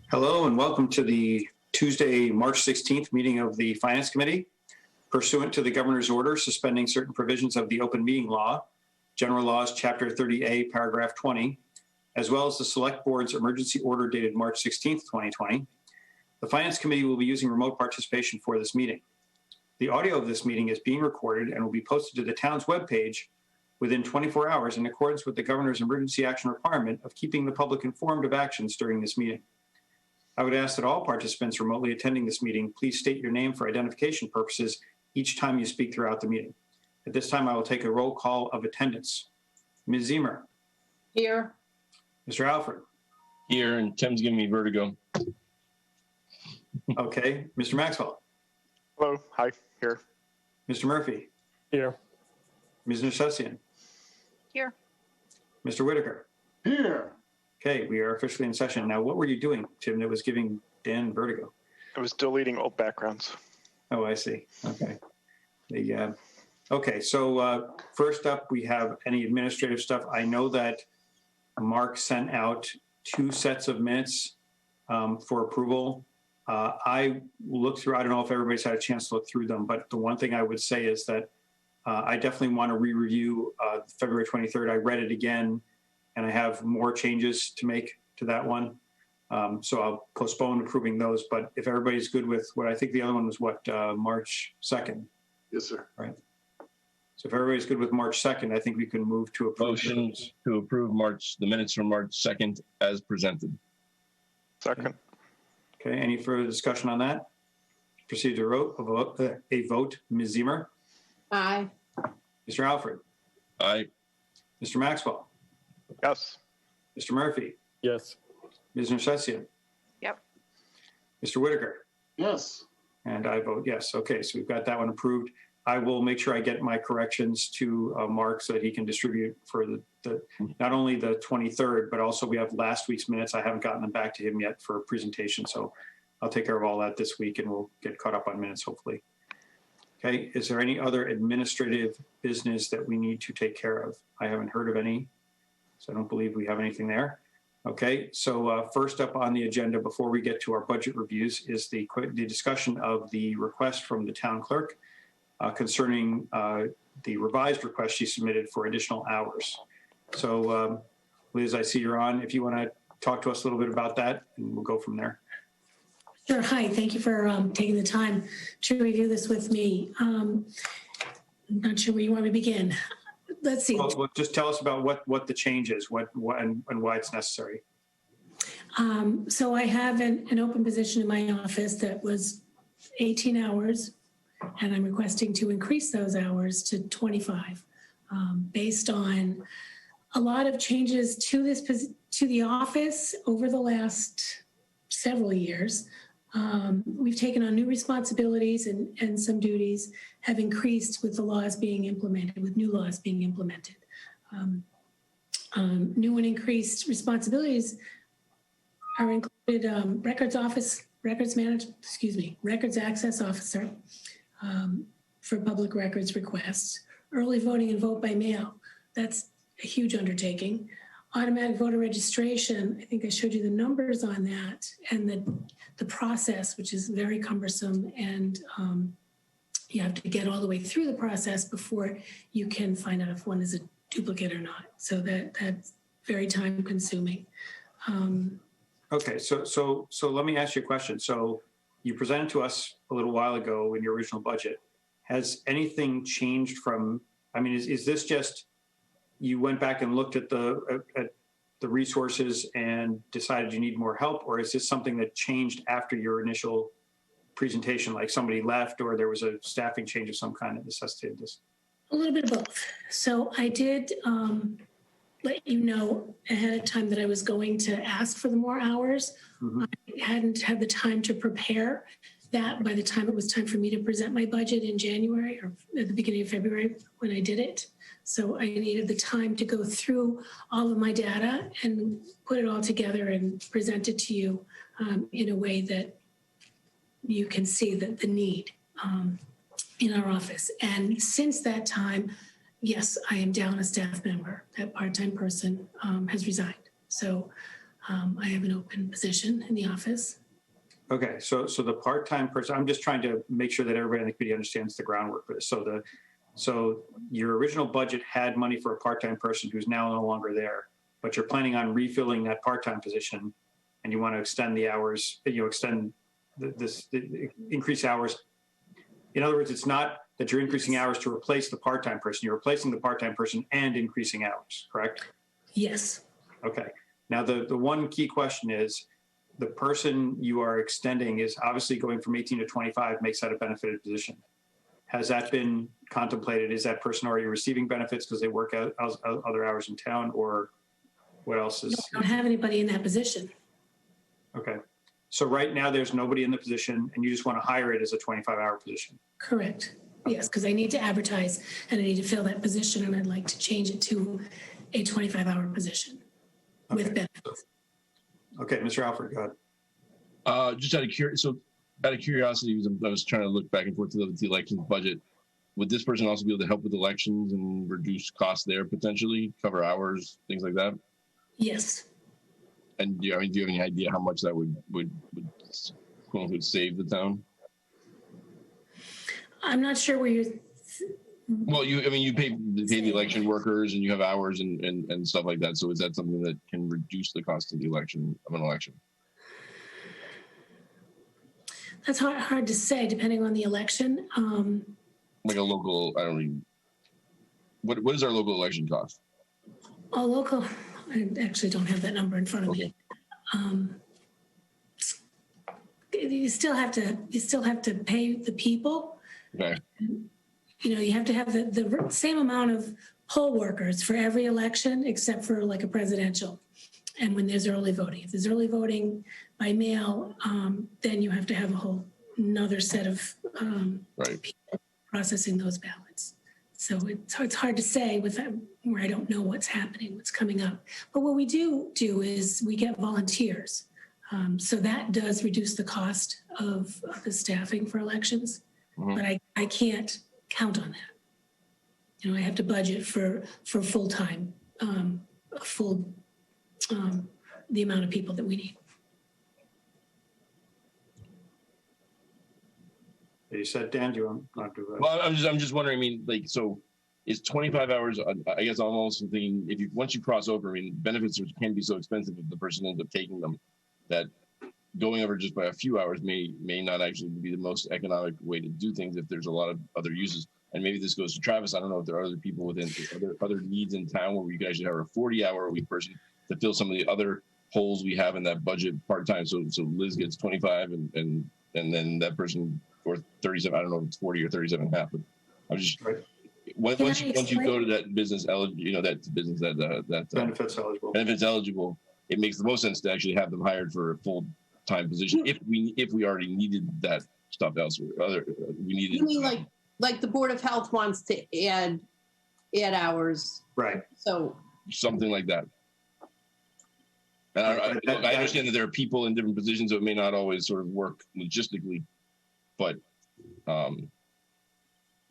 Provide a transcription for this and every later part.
Hello and welcome to the Tuesday, March 16th meeting of the Finance Committee. Pursuant to the Governor's order suspending certain provisions of the Open Meeting Law, General Laws, Chapter 30A, Paragraph 20, as well as the Select Board's emergency order dated March 16th, 2020, the Finance Committee will be using remote participation for this meeting. The audio of this meeting is being recorded and will be posted to the town's webpage within 24 hours in accordance with the Governor's emergency action requirement of keeping the public informed of actions during this meeting. I would ask that all participants remotely attending this meeting please state your name for identification purposes each time you speak throughout the meeting. At this time, I will take a roll call of attendance. Ms. Zemer. Here. Mr. Alfred. Here, and Tim's giving me vertigo. Okay. Mr. Maxwell. Hello. Hi. Here. Mr. Murphy. Here. Ms. Nersessian. Here. Mr. Whitaker. Here. Okay, we are officially in session. Now, what were you doing, Tim, that was giving Dan vertigo? I was deleting old backgrounds. Oh, I see. Okay. Okay, so first up, we have any administrative stuff. I know that Mark sent out 2 sets of minutes for approval. I looked through, I don't know if everybody's had a chance to look through them, but the one thing I would say is that I definitely want to re-review February 23rd. I read it again, and I have more changes to make to that one. So I'll postpone approving those, but if everybody's good with what I think the other one was March 2nd. Yes, sir. Right. So if everybody's good with March 2nd, I think we can move to approve. Motion to approve the minutes from March 2nd as presented. Second. Okay, any further discussion on that? Proceed to a vote. Ms. Zemer. Aye. Mr. Alfred. Aye. Mr. Maxwell. Yes. Mr. Murphy. Yes. Ms. Nersessian. Yep. Mr. Whitaker. Yes. And I vote yes. Okay, so we've got that one approved. I will make sure I get my corrections to Mark so that he can distribute for the not only the 23rd, but also we have last week's minutes. I haven't gotten them back to him yet for a presentation, so I'll take care of all that this week and we'll get caught up on minutes hopefully. Okay, is there any other administrative business that we need to take care of? I haven't heard of any, so I don't believe we have anything there. Okay, so first up on the agenda before we get to our budget reviews is the discussion of the request from the town clerk concerning the revised request she submitted for additional hours. So Liz, I see you're on. If you want to talk to us a little bit about that, and we'll go from there. Sure. Hi. Thank you for taking the time to review this with me. I'm not sure where you want me to begin. Let's see. Well, just tell us about what the change is, what and why it's necessary. So I have an open position in my office that was 18 hours, and I'm requesting to increase those hours to 25, based on a lot of changes to the office over the last several years. We've taken on new responsibilities and some duties have increased with the laws being implemented, with new laws being implemented. New and increased responsibilities are included records access officer for public records requests, early voting and vote by mail. That's a huge undertaking. Automatic voter registration, I think I showed you the numbers on that, and the process, which is very cumbersome, and you have to get all the way through the process before you can find out if one is a duplicate or not. So that's very time consuming. Okay, so let me ask you a question. So you presented to us a little while ago in your original budget. Has anything changed from, I mean, is this just you went back and looked at the resources and decided you need more help, or is this something that changed after your initial presentation, like somebody left or there was a staffing change of some kind that necessitated this? A little bit of both. So I did let you know ahead of time that I was going to ask for the more hours. Mm-hmm. I hadn't had the time to prepare that by the time it was time for me to present my budget in January or at the beginning of February when I did it. So I needed the time to go through all of my data and put it all together and present it to you in a way that you can see the need in our office. And since that time, yes, I am down a staff member. That part-time person has resigned. So I have an open position in the office. Okay, so the part-time person, I'm just trying to make sure that everybody in the committee understands the groundwork for this. So your original budget had money for a part-time person who's now no longer there, but you're planning on refilling that part-time position, and you want to extend the hours, increase hours. In other words, it's not that you're increasing hours to replace the part-time person. You're replacing the part-time person and increasing hours, correct? Yes. Okay. Now, the one key question is, the person you are extending is obviously going from 18 to 25, makes that a benefited position. Has that been contemplated? Is that person already receiving benefits because they work out other hours in town, or what else is? No, I don't have anybody in that position. Okay. So right now there's nobody in the position and you just want to hire it as a 25-hour position. Correct. Yes, because I need to advertise and I need to fill that position, and I'd like to change it to a 25-hour position with benefits. Okay, Mr. Alfred, go ahead. Just out of curiosity, I was trying to look back and forth to the elections budget. Would this person also be able to help with elections and reduce costs there potentially, cover hours, things like that? Yes. And do you have any idea how much that would quote unquote save the town? I'm not sure where you're. Well, you pay the election workers and you have hours and stuff like that. So is that something that can reduce the cost of an election? That's hard to say depending on the election. Like a local, what is our local election cost? Local, I actually don't have that number in front of me. You still have to pay the people. Okay. You have to have the same amount of poll workers for every election except for like a presidential. And when there's early voting, if there's early voting by mail, then you have to have a whole another set of people processing those ballots. So it's hard to say where I don't know what's happening, what's coming up. But what we do is we get volunteers. So that does reduce the cost of the staffing for elections. Mm-hmm. But I can't count on that. I have to budget for full-time, the amount of people that we need. You said, Dan, do you want to do that? Well, I'm just wondering, so is 25 hours, I guess I'm also thinking once you cross over, benefits can be so expensive if the person ends up taking them that going over just by a few hours may not actually be the most economic way to do things if there's a lot of other uses. And maybe this goes to Travis. I don't know if there are other people within other needs in town where we could actually have a 40-hour a week person to fill some of the other holes we have in that budget part-time. So Liz gets 25 and then that person for 37, I don't know if it's 40 or 37 and a half, but I'm just right. Once you go to that business that benefits eligible, it makes the most sense to actually have them hired for a full-time position if we already needed that stuff elsewhere. We needed. You mean like the Board of Health wants to add hours, right? So something like that. And I understand that there are people in different positions that may not always sort of work logistically, but.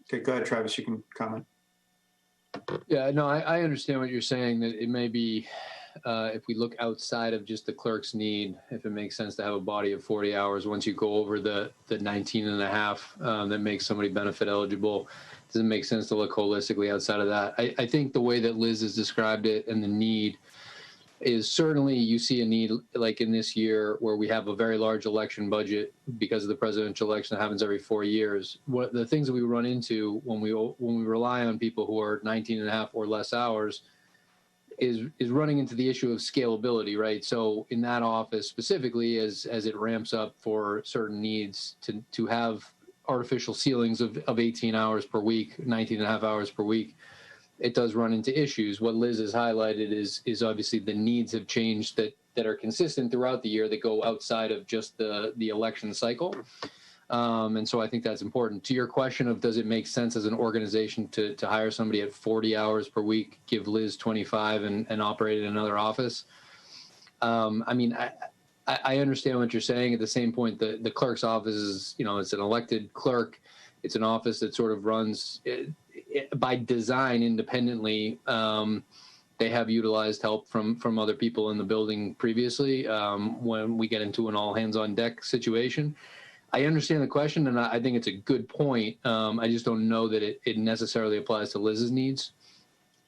Okay, go ahead, Travis. You can comment. Yeah, no, I understand what you're saying, that it may be, if we look outside of just the clerk's need, if it makes sense to have a body of 40 hours, once you go over the 19 and a half, that makes somebody benefit eligible, does it make sense to look holistically outside of that? I think the way that Liz has described it and the need is certainly you see a need like in this year where we have a very large election budget because of the presidential election that happens every 4 years. What the things that we run into when we rely on people who are 19 and a half or less hours is running into the issue of scalability, right? So in that office specifically, as it ramps up for certain needs to have artificial ceilings of 18 hours per week, 19 and a half hours per week, it does run into issues. What Liz has highlighted is obviously the needs have changed that are consistent throughout the year that go outside of just the election cycle. And so I think that's important. To your question of does it make sense as an organization to hire somebody at 40 hours per week, give Liz 25 and operate in another office? I understand what you're saying. At the same point, the clerk's office is, it's an elected clerk. It's an office that sort of runs by design independently. they have utilized help from other people in the building previously when we get into an all hands on deck situation. I understand the question, and I think it's a good point. I just don't know that it necessarily applies to Liz's needs.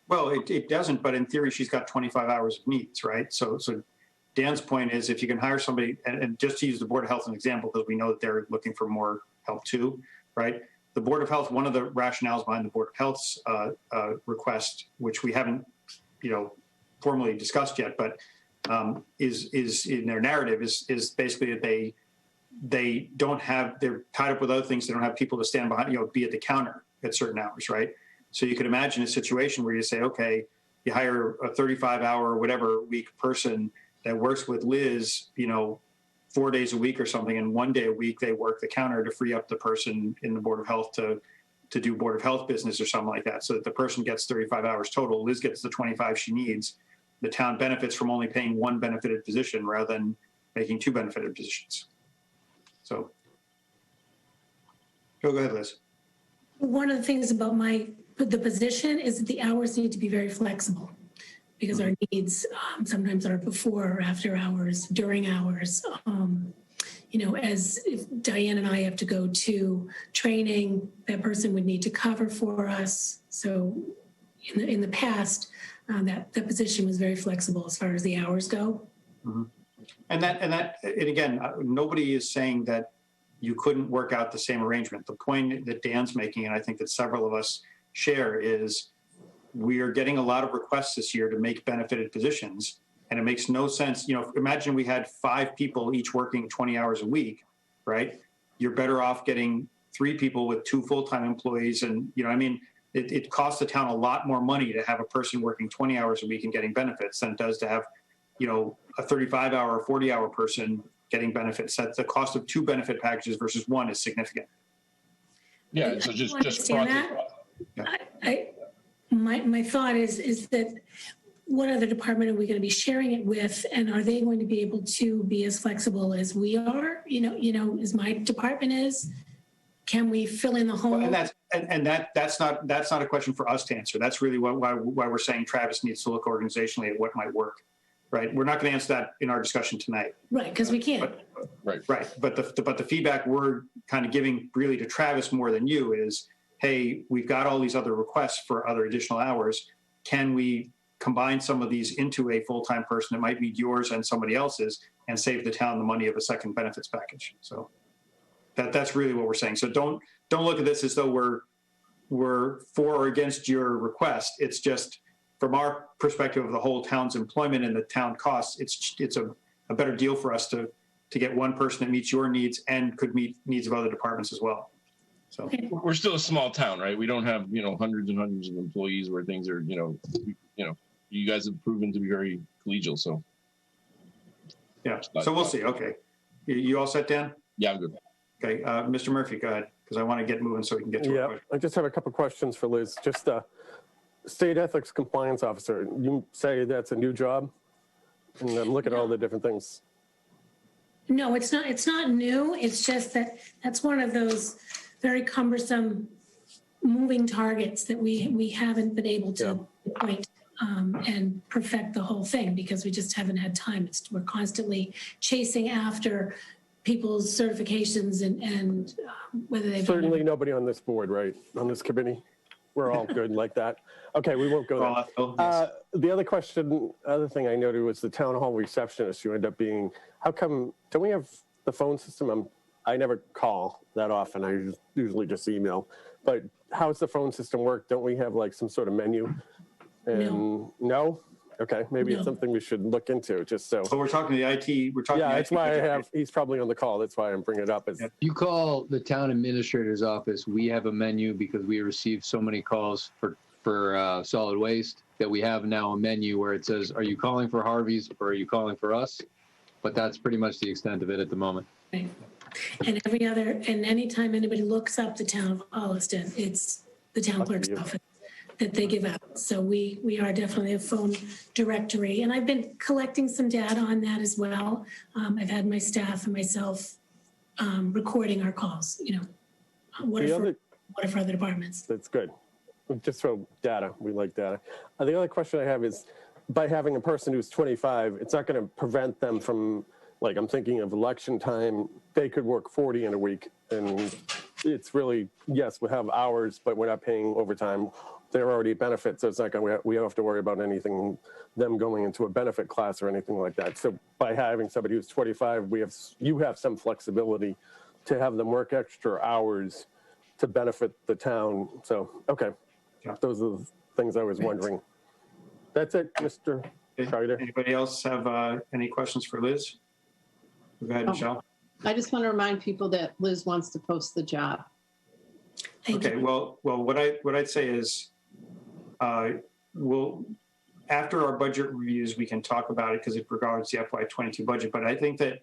Well, it doesn't, but in theory, she's got 25 hours of needs, right? So Dan's point is if you can hire somebody, and just to use the Board of Health as an example, because we know that they're looking for more help too, right? The Board of Health, one of the rationales behind the Board of Health's request, which we haven't, formally discussed yet, but is in their narrative is basically that they don't have, they're tied up with other things. They don't have people to stand behind, be at the counter at certain hours, right? So you could imagine a situation where you say, okay, you hire a 35-hour, whatever week person that works with Liz, 4 days a week or something, and 1 day a week they work the counter to free up the person in the Board of Health to do Board of Health business or something like that, so that the person gets 35 hours total. Liz gets the 25 she needs. The town benefits from only paying one benefited position rather than making two benefited positions. So, go ahead, Liz. One of the things about the position is that the hours need to be very flexible because our needs sometimes are before or after hours, during hours. As if Diane and I have to go to training, that person would need to cover for us. So in the past, that position was very flexible as far as the hours go. Mm-hmm. And again, nobody is saying that you couldn't work out the same arrangement. The point that Dan's making, and I think that several of us share, is we are getting a lot of requests this year to make benefited positions. And it makes no sense. Imagine we had 5 people each working 20 hours a week, right? You're better off getting 3 people with 2 full-time employees. And, it costs the town a lot more money to have a person working 20 hours a week and getting benefits than it does to have, a 35-hour or 40-hour person getting benefits. That the cost of 2 benefit packages versus 1 is significant. Yeah, so just My thought is that what other department are we going to be sharing it with, and are they going to be able to be as flexible as we are? As my department is, can we fill in the hole? Well, that's not a question for us to answer. That's really why we're saying Travis needs to look organizationally at what might work, right? We're not going to answer that in our discussion tonight, right? Because we can't. Right. But the feedback we're kind of giving really to Travis more than you is, hey, we've got all these other requests for other additional hours. Can we combine some of these into a full-time person that might be yours and somebody else's and save the town the money of a second benefits package? So that's really what we're saying. So don't look at this as though we're for or against your request. It's just from our perspective of the whole town's employment and the town costs, it's a better deal for us to get one person that meets your needs and could meet needs of other departments as well. So we're still a small town, right? We don't have, hundreds and hundreds of employees where things are, you guys have proven to be very collegial. So. Yeah. So we'll see. Okay. You all set, Dan? Yeah, I'm good. Okay. Mr. Murphy, go ahead, because I want to get moving so we can get to Yeah, our question. I just have a couple questions for Liz. Just state ethics compliance officer. You say that's a new job? And I'm looking at all the different things. No, it's not. It's not new. It's just that's one of those very cumbersome moving targets that we haven't been able to point and perfect the whole thing because we just haven't had time. We're constantly chasing after people's certifications and whether they've Certainly nobody on this board, right? On this committee. We're all good like that. Okay, we won't go there. Yes. The other thing I noted was the town hall receptionist you end up being. How come, don't we have the phone system? I never call that often. I usually just email. But how's the phone system work? Don't we have like some sort of menu? And no? Okay, maybe it's something we should look into just so. So we're talking to the IT. We're talking. Yeah, to that's IT why he's probably on the call. That's why I'm bringing it up. If you call the town administrator's office, we have a menu because we receive so many calls for solid waste that we have now a menu where it says, are you calling for Harvey's or are you calling for us? But that's pretty much the extent of it at the moment. Right. And anytime anybody looks up the town of Holliston, it's the town clerk's office that they give out. So we are definitely a phone directory. And I've been collecting some data on that as well. I've had my staff and myself recording our calls, what if for other departments. That's good. Just for data, we like data. The other question I have is, by having a person who's 25, it's not going to prevent them from, like, I'm thinking of election time, they could work 40 in a week. And it's really, yes, we have hours, but we're not paying overtime. They're already benefits, so it's not going to, we don't have to worry about anything, them going into a benefit class or anything like that. So by having somebody who's 25, you have some flexibility to have them work extra hours to benefit the town. So, okay. Yeah. Those are the things I was wondering. That's it, Mr. Schreider. Anybody else have any questions for Liz? Go ahead, Michelle. I just want to remind people that Liz wants to post the job. Thank Okay, you. well, what I'd say is, we'll, after our budget reviews, we can talk about it because it regards the FY22 budget. But I think that,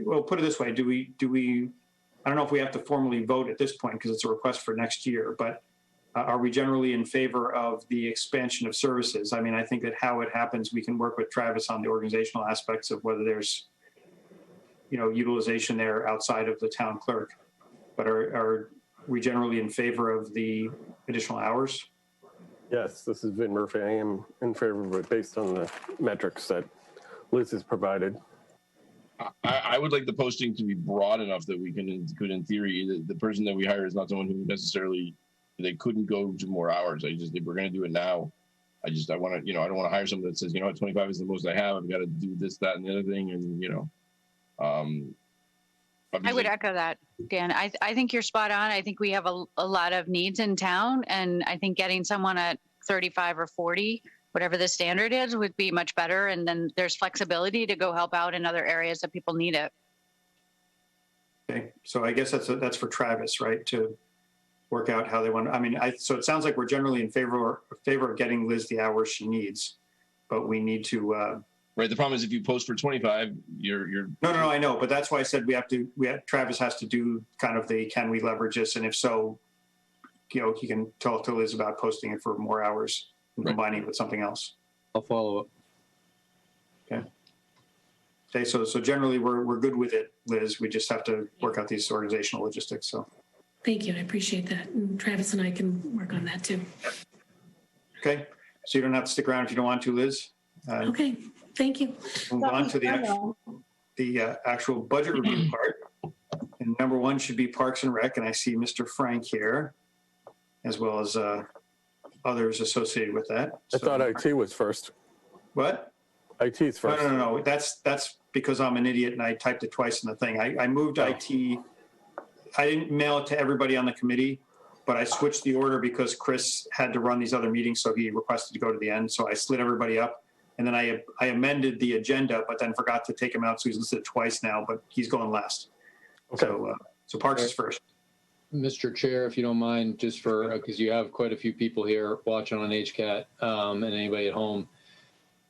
well, put it this way, do we, I don't know if we have to formally vote at this point because it's a request for next year, but are we generally in favor of the expansion of services? I mean, I think that how it happens, we can work with Travis on the organizational aspects of whether there's, utilization there outside of the town clerk. But are we generally in favor of the additional hours? Yes, this is Vin Murphy. I am in favor of it based on the metrics that Liz has provided. I would like the posting to be broad enough that we could, in theory, the person that we hire is not someone who necessarily, they couldn't go to more hours. If we're going to do it now, I want to, I don't want to hire someone that says, 25 is the most I have. I've got to do this, that, and the other thing. And, I would echo that, Dan. I think you're spot on. I think we have a lot of needs in town, and I think getting someone at 35 or 40, whatever the standard is, would be much better. And then there's flexibility to go help out in other areas that people need it. Okay, so I guess that's for Travis, right? To work out how they want. I mean, so it sounds like we're generally in favor of getting Liz the hours she needs, but we need to. Right. The problem is if you post for 25, you're. No, I know, but that's why I said Travis has to do kind of the, can we leverage this? And if so, he can talk to Liz about posting it for more hours and combining it with something else. I'll follow up. Okay, so generally we're good with it, Liz. We just have to work out these organizational logistics, so. Thank you. I appreciate that. And Travis and I can work on that too. Okay, so you don't have to stick around if you don't want to, Liz. Okay. Thank you. Move on to the actual budget review part. And number one should be Parks and Rec, and I see Mr. Frank here, as well as others associated with that. I thought IT was first. What? IT's first. No. That's because I'm an idiot and I typed it twice in the thing. I moved IT. I didn't mail it to everybody on the committee, but I switched the order because Chris had to run these other meetings, so he requested to go to the end. So I slid everybody up. And then I amended the agenda, but then forgot to take him out. So he's listed twice now, but he's going last. Okay. So Parks is first. Mr. Chair, if you don't mind, just for, because you have quite a few people here watching on HCAT and anybody at home.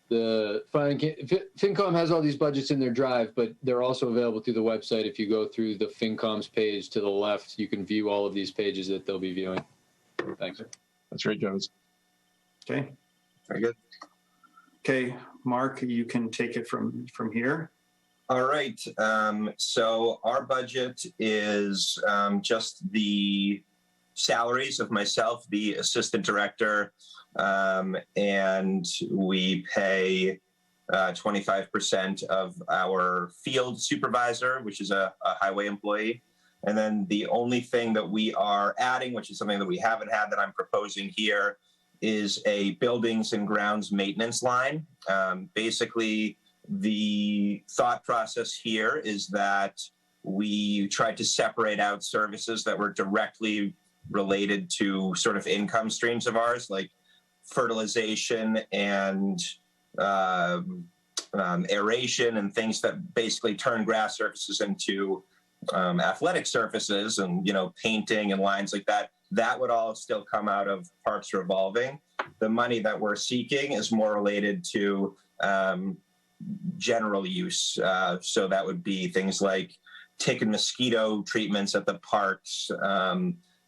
The FinCom has all these budgets in their drive, but they're also available through the website. If you go through the FinCom's page to the left, you can view all of these pages that they'll be viewing. Thanks. That's right, Travis. Okay. Very good. Okay, Mark, you can take it from here. All right. So our budget is just the salaries of myself, the assistant director, and we pay 25% of our field supervisor, which is a highway employee. And then the only thing that we are adding, which is something that we haven't had that I'm proposing here, is a buildings and grounds maintenance line. Basically, the thought process here is that we tried to separate out services that were directly related to sort of income streams of ours, like fertilization and aeration and things that basically turn grass surfaces into athletic surfaces and, painting and lines like that. That would all still come out of Parks Revolving. The money that we're seeking is more related to general use. So that would be things like tick and mosquito treatments at the parks,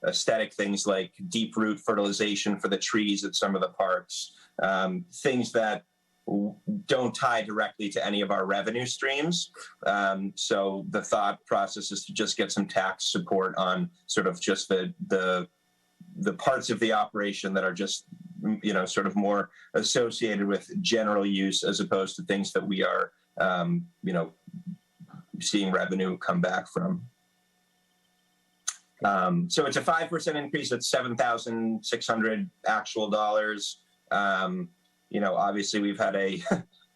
aesthetic things like deep root fertilization for the trees at some of the parks, things that don't tie directly to any of our revenue streams. So the thought process is to just get some tax support on sort of just the the parts of the operation that are just, sort of more associated with general use as opposed to things that we are, seeing revenue come back from. So it's a 5% increase. It's $7,600 actual dollars. Obviously we've had a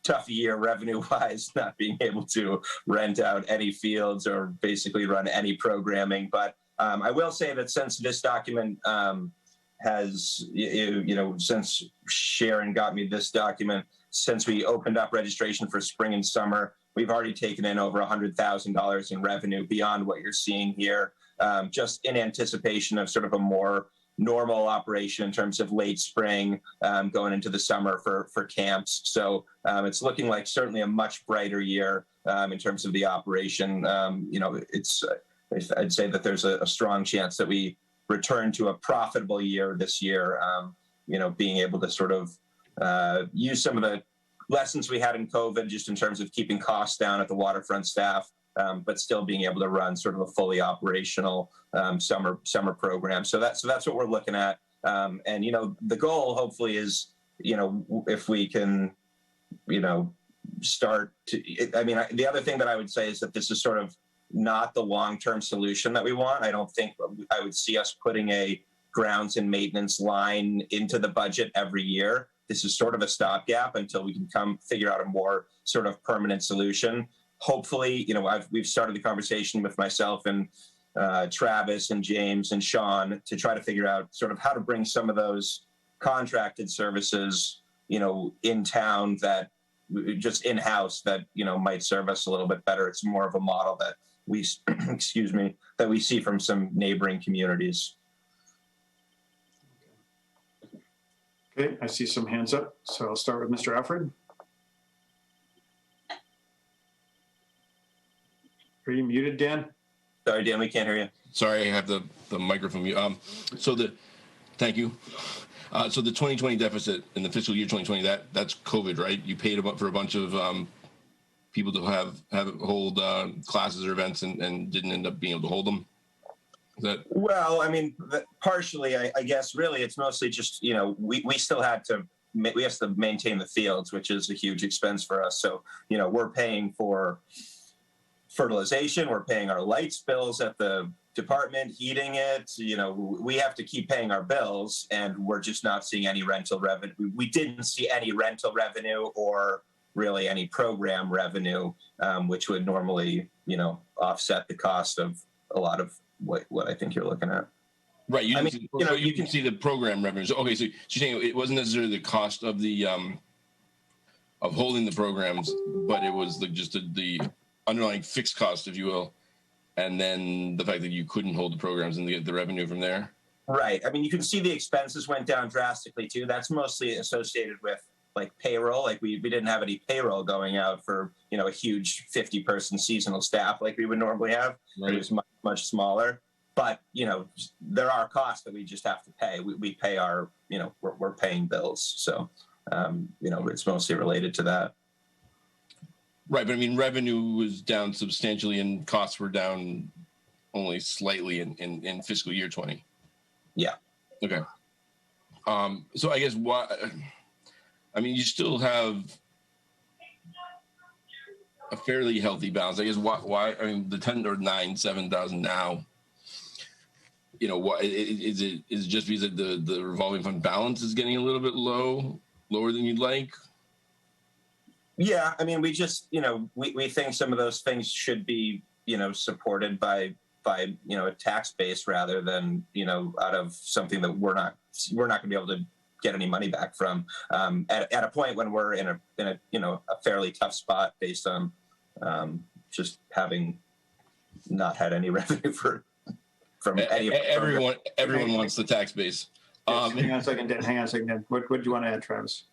tough year revenue-wise, not being able to rent out any fields or basically run any programming. But I will say that since this document has, since Sharon got me this document, since we opened up registration for spring and summer, we've already taken in over $100,000 in revenue beyond what you're seeing here, just in anticipation of sort of a more normal operation in terms of late spring going into the summer for camps. So it's looking like certainly a much brighter year in terms of the operation. I'd say that there's a strong chance that we return to a profitable year this year, being able to sort of use some of the lessons we had in COVID just in terms of keeping costs down at the waterfront staff, but still being able to run sort of a fully operational summer program. So that's what we're looking at. And, the goal hopefully is, if we can, start to, the other thing that I would say is that this is sort of not the long-term solution that we want. I don't think I would see us putting a grounds and maintenance line into the budget every year. This is sort of a stopgap until we can figure out a more sort of permanent solution. Hopefully, we've started the conversation with myself and Travis and James and Sean to try to figure out sort of how to bring some of those contracted services, in town that just in-house that, might serve us a little bit better. It's more of a model that we, that we see from some neighboring communities. Okay, I see some hands up, so I'll start with Mr. Alfred. Are you muted, Dan? Sorry, Dan, we can't hear you. Sorry, I have the microphone mute. Thank you. So the 2020 deficit in the fiscal year 2020, that's COVID, right? You paid for a bunch of people to hold classes or events and didn't end up being able to hold them. Well, partially, I guess, really, it's mostly just, we still had to, we have to maintain the fields, which is a huge expense for us. So, we're paying for fertilization, we're paying our lights bills at the department, heating it, we have to keep paying our bills, and we're just not seeing any rental revenue. We didn't see any rental revenue or really any program revenue, which would normally, offset the cost of a lot of what I think you're looking at. Right. You can see the program revenues. Okay. So you're saying it wasn't necessarily the cost of the, of holding the programs, but it was just the underlying fixed cost, if you will. And then the fact that you couldn't hold the programs and get the revenue from there. Right. You can see the expenses went down drastically too. That's mostly associated with like payroll. Like we didn't have any payroll going out for, a huge 50-person seasonal staff like we would normally have. Right. It was much, much smaller. But, there are costs that we just have to pay. We pay our, we're paying bills. So, it's mostly related to that. Right. But revenue was down substantially and costs were down only slightly in fiscal year 20. Yeah. Okay. So I guess you still have a fairly healthy balance. I guess why the 10 or 9, 7,000 now, what is it just because the revolving fund balance is getting a little bit lower than you'd like? Yeah. We just, we think some of those things should be, supported by a tax base rather than, out of something that we're not going to be able to get any money back from at a point when we're in a fairly tough spot based on just having not had any revenue from any of everyone wants the tax base. Yes, hang on a second, Dan. What do you want to add, Travis?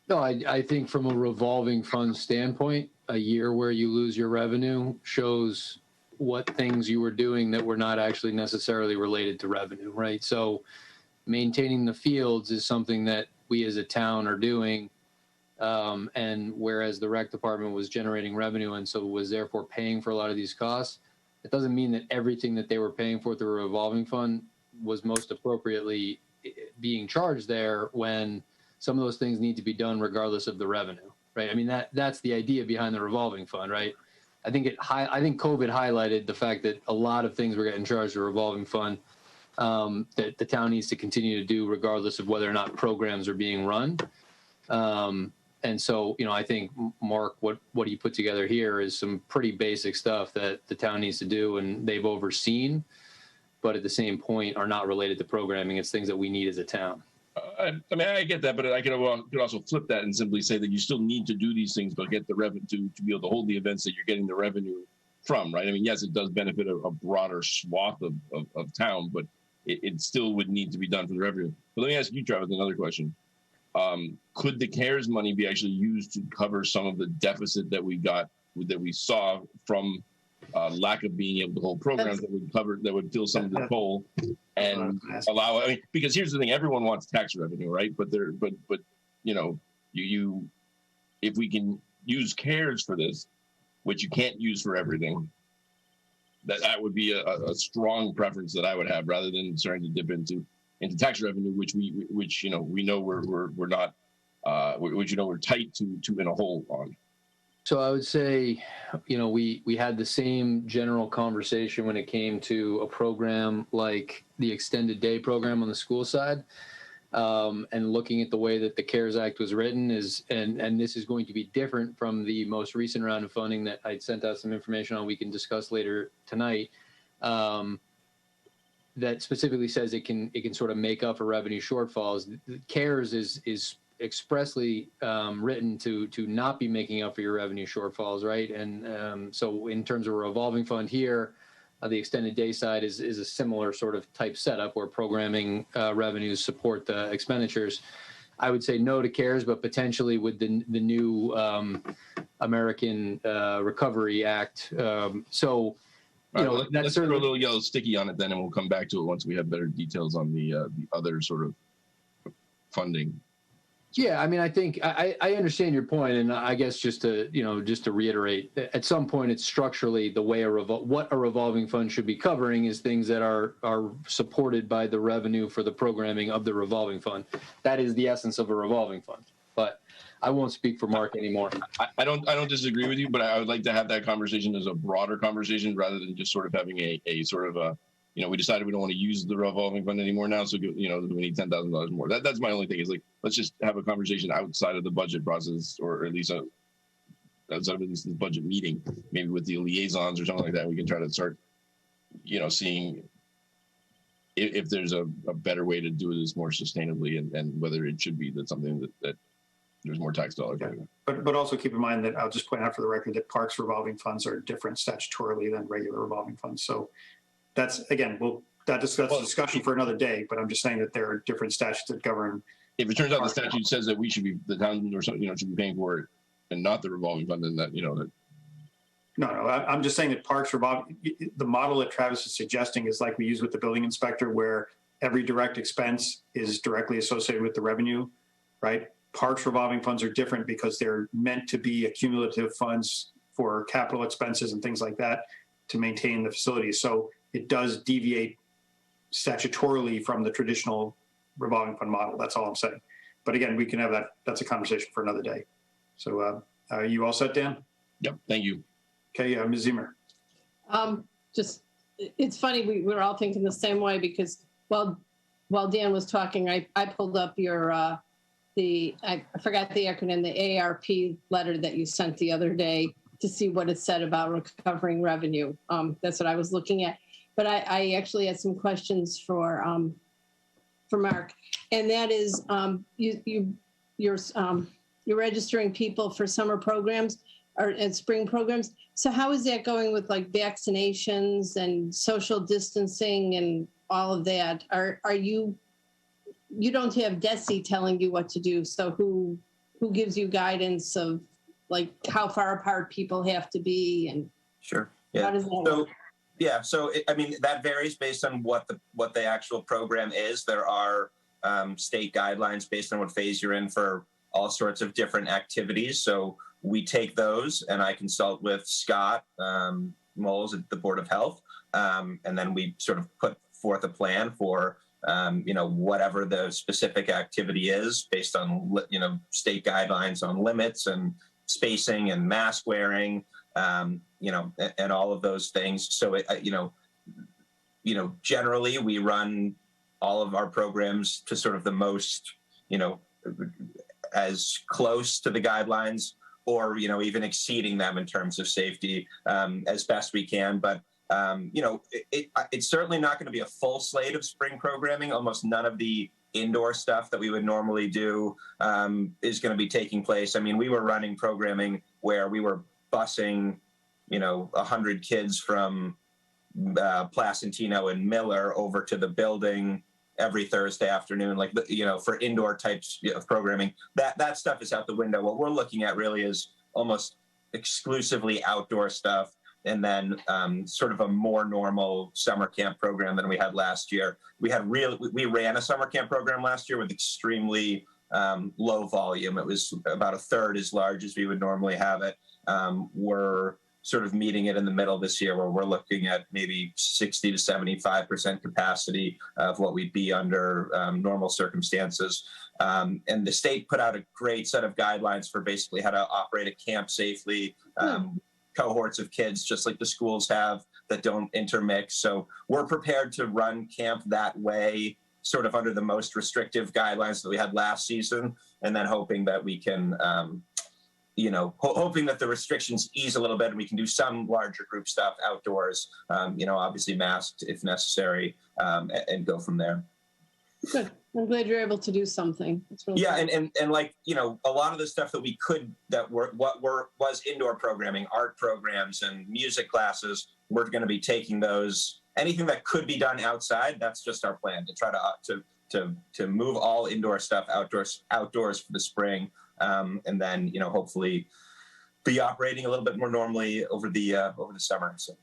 No, I think from a revolving fund standpoint, a year where you lose your revenue shows what things you were doing that were not actually necessarily related to revenue, right? So maintaining the fields is something that we as a town are doing. And whereas the rec department was generating revenue and so was therefore paying for a lot of these costs, it doesn't mean that everything that they were paying for through a revolving fund was most appropriately being charged there when some of those things need to be done regardless of the revenue, right? I mean, that's the idea behind the revolving fund, right? I think COVID highlighted the fact that a lot of things were getting charged to a revolving fund that the town needs to continue to do regardless of whether or not programs are being run. And so, I think, Mark, what you put together here is some pretty basic stuff that the town needs to do and they've overseen, but at the same point are not related to programming. It's things that we need as a town. I mean, I get that, but I could also flip that and simply say that you still need to do these things, but get the revenue to be able to hold the events that you're getting the revenue from, right? I mean, yes, it does benefit a broader swath of town, but it still would need to be done for the revenue. But let me ask you, Travis, another question. Could the CARES money be actually used to cover some of the deficit that we saw from lack of being able to hold programs that would fill some of the hole and allow? I mean, because here's the thing: everyone wants tax revenue, right? But if we can use CARES for this, which you can't use for everything, that would be a strong preference that I would have, rather than starting to dip into tax revenue, which we know we're not, which we're tight to in a hole on. So I would say, we had the same general conversation when it came to a program like the extended day program on the school side, and looking at the way that the CARES Act was written and this is going to be different from the most recent round of funding that I'd sent out some information on. We can discuss later tonight. That specifically says it can sort of make up for revenue shortfalls. CARES is expressly written to not be making up for your revenue shortfalls, right? And so in terms of a revolving fund here, the extended day side is a similar sort of type setup where programming revenues support the expenditures. I would say no to CARES, but potentially with the new American Recovery Act. Let's throw a little yellow sticky on it then, and we'll come back to it once we have better details on the other sort of funding. Yeah, I mean, I think I understand your point, and I guess just to reiterate, at some point, it's structurally the way what a revolving fund should be covering is things that are supported by the revenue for the programming of the revolving fund. That is the essence of a revolving fund. But I won't speak for Mark anymore. I don't disagree with you, but I would like to have that conversation as a broader conversation rather than just sort of having a sort of a, we decided we don't want to use the revolving fund anymore now, so we need $10,000 more. That's my only thing, is like, let's just have a conversation outside of the budget process, or at least outside of this budget meeting, maybe with the liaisons or something like that. We can try to start, seeing if there's a better way to do this more sustainably, and whether it should be that something that there's more tax dollars. Yeah. But also keep in mind that I'll just point out for the record that parks revolving funds are different statutorily than regular revolving funds. So that's, again, that's a discussion for another day, but I'm just saying that there are different statutes that govern. If it turns out the statute says that the town or something, should be paying for it and not the revolving fund, then that, that. No, I'm just saying that parks revolving, the model that Travis is suggesting is like we use with the building inspector, where every direct expense is directly associated with the revenue, right? Parks revolving funds are different because they're meant to be accumulative funds for capital expenses and things like that to maintain the facility. So it does deviate statutorily from the traditional revolving fund model. That's all I'm saying. But again, we can have that. That's a conversation for another day. So are you all set, Dan? Yep. Thank you. Okay. Ms. Zimmer. It's funny. We're all thinking the same way, because while Dan was talking, I pulled up your, I forgot the acronym, the ARP letter that you sent the other day to see what it said about recovering revenue. That's what I was looking at. But I actually had some questions for Mark, and that is, you're registering people for summer programs and spring programs. So how is that going with like vaccinations and social distancing and all of that? Are you don't have DESE telling you what to do, so who gives you guidance of like how far apart people have to be? And sure, yeah. How does that work? Yeah, so that varies based on what the actual program is. There are state guidelines based on what phase you're in for all sorts of different activities. So we take those, and I consult with Scott Moles at the Board of Health, and then we sort of put forth a plan for, whatever the specific activity is based on, state guidelines on limits and spacing and mask wearing, and all of those things. So, generally we run all of our programs to sort of the most, as close to the guidelines or, even exceeding them in terms of safety as best we can. But, it's certainly not going to be a full slate of spring programming. Almost none of the indoor stuff that we would normally do is going to be taking place. I mean, we were running programming where we were busing, 100 kids from Placentino and Miller over to the building every Thursday afternoon, like, for indoor types of programming. That stuff is out the window. What we're looking at really is almost exclusively outdoor stuff, and then sort of a more normal summer camp program than we had last year. We ran a summer camp program last year with extremely low volume. It was about a third as large as we would normally have it. We're sort of meeting it in the middle this year, where we're looking at maybe 60 to 75% capacity of what we'd be under normal circumstances. And the state put out a great set of guidelines for basically how to operate a camp safely, cohorts of kids, just like the schools have, that don't intermix. So we're prepared to run camp that way, sort of under the most restrictive guidelines that we had last season, and then hoping that we can, hoping that the restrictions ease a little bit and we can do some larger group stuff outdoors, obviously masked if necessary, and go from there. Good. I'm glad you're able to do something. That's really good. And like, a lot of the stuff that was indoor programming, art programs and music classes, we're going to be taking those. Anything that could be done outside, that's just our plan, to try to move all indoor stuff outdoors for the spring, and then hopefully be operating a little bit more normally over the summer. So.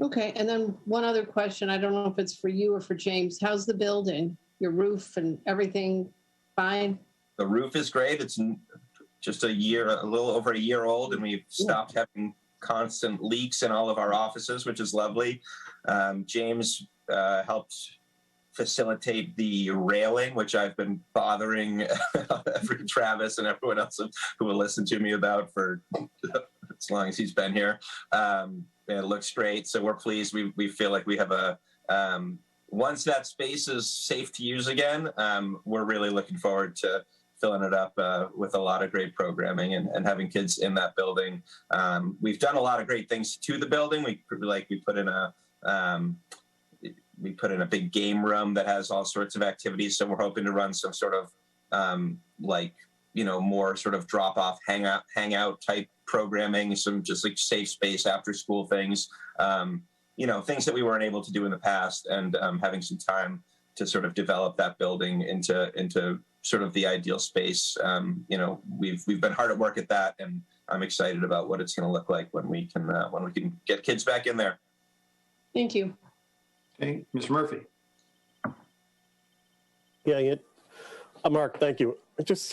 Okay, and then one other question. I don't know if it's for you or for James. How's the building? Your roof and everything fine? The roof is great. It's just a little over a year old, and we've stopped having constant leaks in all of our offices, which is lovely. James helped facilitate the railing, which I've been bothering Travis and everyone else who will listen to me about for as long as he's been here. It looks great, so we're pleased. We feel like we have once that space is safe to use again, we're really looking forward to filling it up with a lot of great programming and having kids in that building. We've done a lot of great things to the building. We put in a big game room that has all sorts of activities. So we're hoping to run some sort of more sort of drop off hangout type programming, some just like safe space after school things, things that we weren't able to do in the past, and having some time to sort of develop that building into sort of the ideal space. We've been hard at work at that, and I'm excited about what it's going to look like when we can get kids back in there. Thank you. Okay, Mr. Murphy. Yeah, Mark, thank you. I just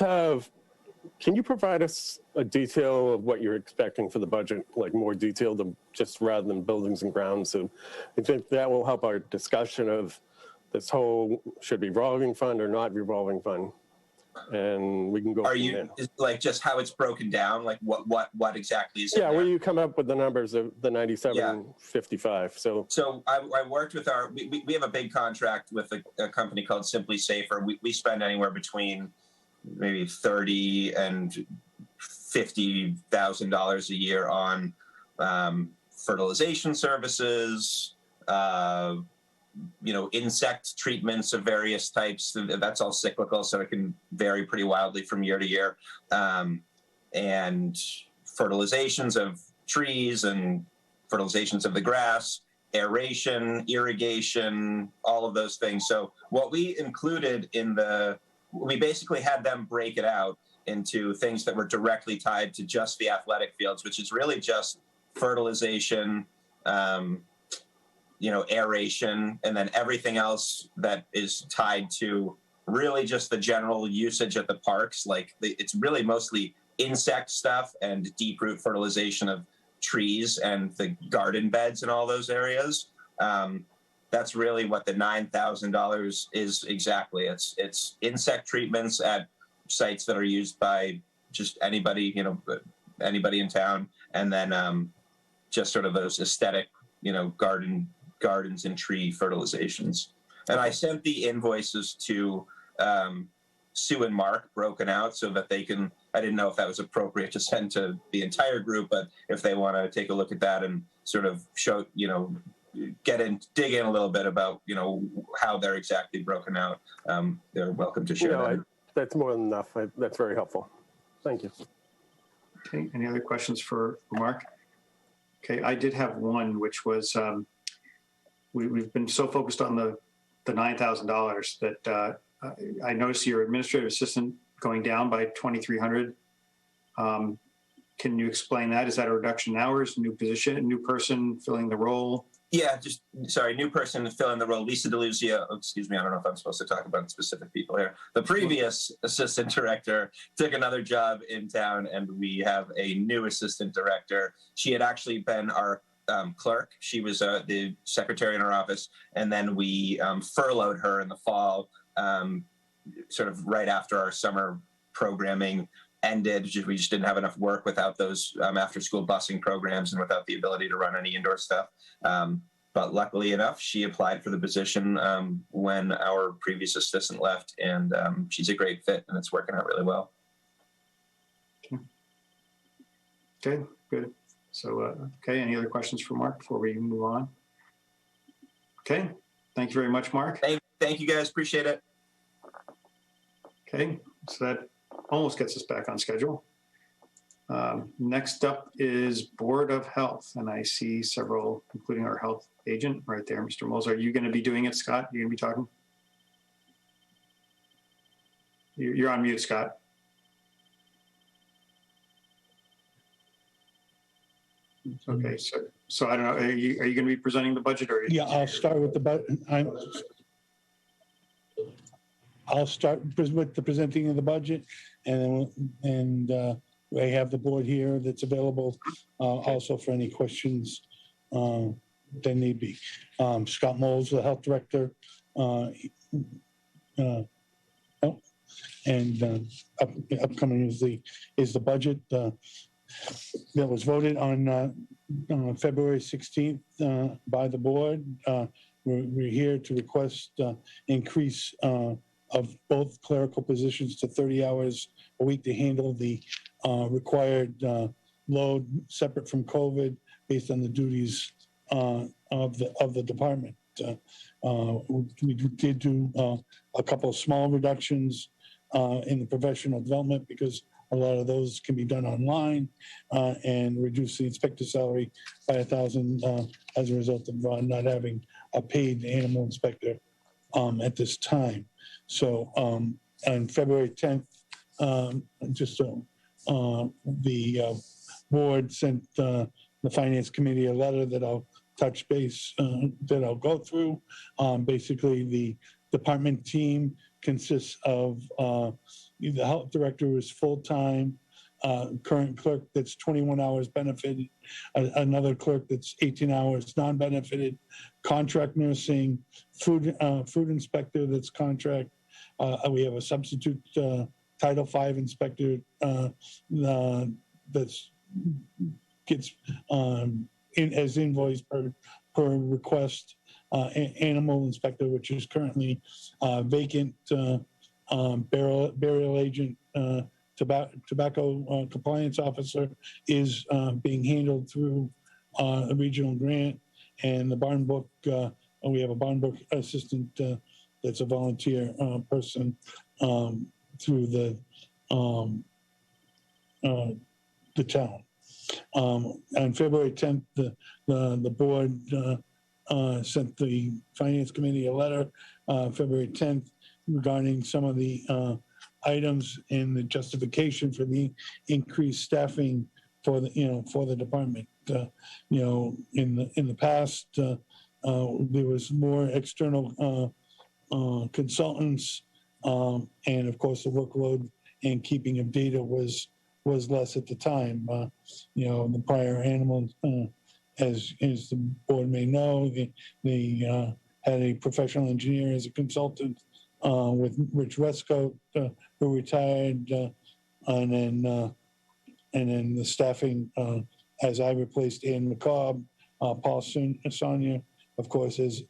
can you provide us a detail of what you're expecting for the budget, like more detailed, just rather than buildings and grounds? So I think that will help our discussion of this whole should be revolving fund or not revolving fund. And we can go. Like just how it's broken down? Like what exactly is? Yeah, where you come up with the numbers of the 9755. So I worked with we have a big contract with a company called Simply Safer. We spend anywhere between maybe $30,000 and $50,000 a year on fertilization services, insect treatments of various types. That's all cyclical, so it can vary pretty wildly from year to year. And fertilizations of trees and fertilizations of the grass, aeration, irrigation, all of those things. So what we included we basically had them break it out into things that were directly tied to just the athletic fields, which is really just fertilization, aeration, and then everything else that is tied to really just the general usage at the parks. Like it's really mostly insect stuff and deep root fertilization of trees and the garden beds in all those areas. that's really what the $9,000 is exactly. It's insect treatments at sites that are used by just anybody, anybody in town, and then just sort of those aesthetic, gardens and tree fertilizations. And I sent the invoices to Sue and Mark broken out so that they can, I didn't know if that was appropriate to send to the entire group, but if they want to take a look at that and sort of show, dig in a little bit about, how they're exactly broken out, they're welcome to share that. That's more than enough. That's very helpful. Thank you. Okay, any other questions for Mark? Okay, I did have one, which was we've been so focused on the $9,000 that I noticed your administrative assistant going down by 2,300. Can you explain that? Is that a reduction in hours, new position, new person filling the role? Yeah, new person filling the role, Lisa DeLuzia. Oh, excuse me, I don't know if I'm supposed to talk about specific people here. The previous assistant director took another job in town, and we have a new assistant director. She had actually been our clerk. She was the secretary in our office, and then we furloughed her in the fall, sort of right after our summer programming ended. We just didn't have enough work without those after-school busing programs and without the ability to run any indoor stuff. But luckily enough, she applied for the position when our previous assistant left, and she's a great fit, and it's working out really well. Okay, good. So, okay, any other questions for Mark before we move on? Okay, thank you very much, Mark. Thank you, guys. Appreciate it. Okay, so that almost gets us back on schedule. Next up is Board of Health, and I see several, including our health agent right there, Mr. Moles. Are you going to be doing it, Scott? You're going to be talking? You're on mute, Scott. Okay, so I don't know. Are you going to be presenting the budget, or? Yeah, I'll start with the budget. I'll start with the presenting of the budget, and I have the board here that's available also for any questions that need be. Scott Moles, the health director, and upcoming is the budget that was voted on February 16th by the board. We're here to request increase of both clerical positions to 30 hours a week to handle the required load separate from COVID based on the duties of the department. We did do a couple of small reductions in the professional development because a lot of those can be done online, and reduce the inspector salary by $1,000 as a result of not having a paid animal inspector at this time. So on February 10th, the board sent the finance committee a letter that I'll touch base, that I'll go through. Basically, the department team consists of the health director who is full-time, current clerk that's 21 hours benefited, another clerk that's 18 hours non-benefited, contract nursing, food inspector that's contract. We have a substitute Title V inspector that's gets as invoiced per request. Animal inspector, which is currently vacant. Burial agent, tobacco compliance officer is being handled through a regional grant, and the barn book. We have a barn book assistant that's a volunteer person through the town. On February 10th, the board sent the finance committee a letter February 10th regarding some of the items in the justification for the increased staffing for the department. In the past, there was more external consultants, and of course the workload and keeping of data was less at the time. The prior animal, as the board may know, they had a professional engineer as a consultant with Rich Westcoat, who retired, and then the staffing, as I replaced Ann McCobb, Paul Sonia, of course, is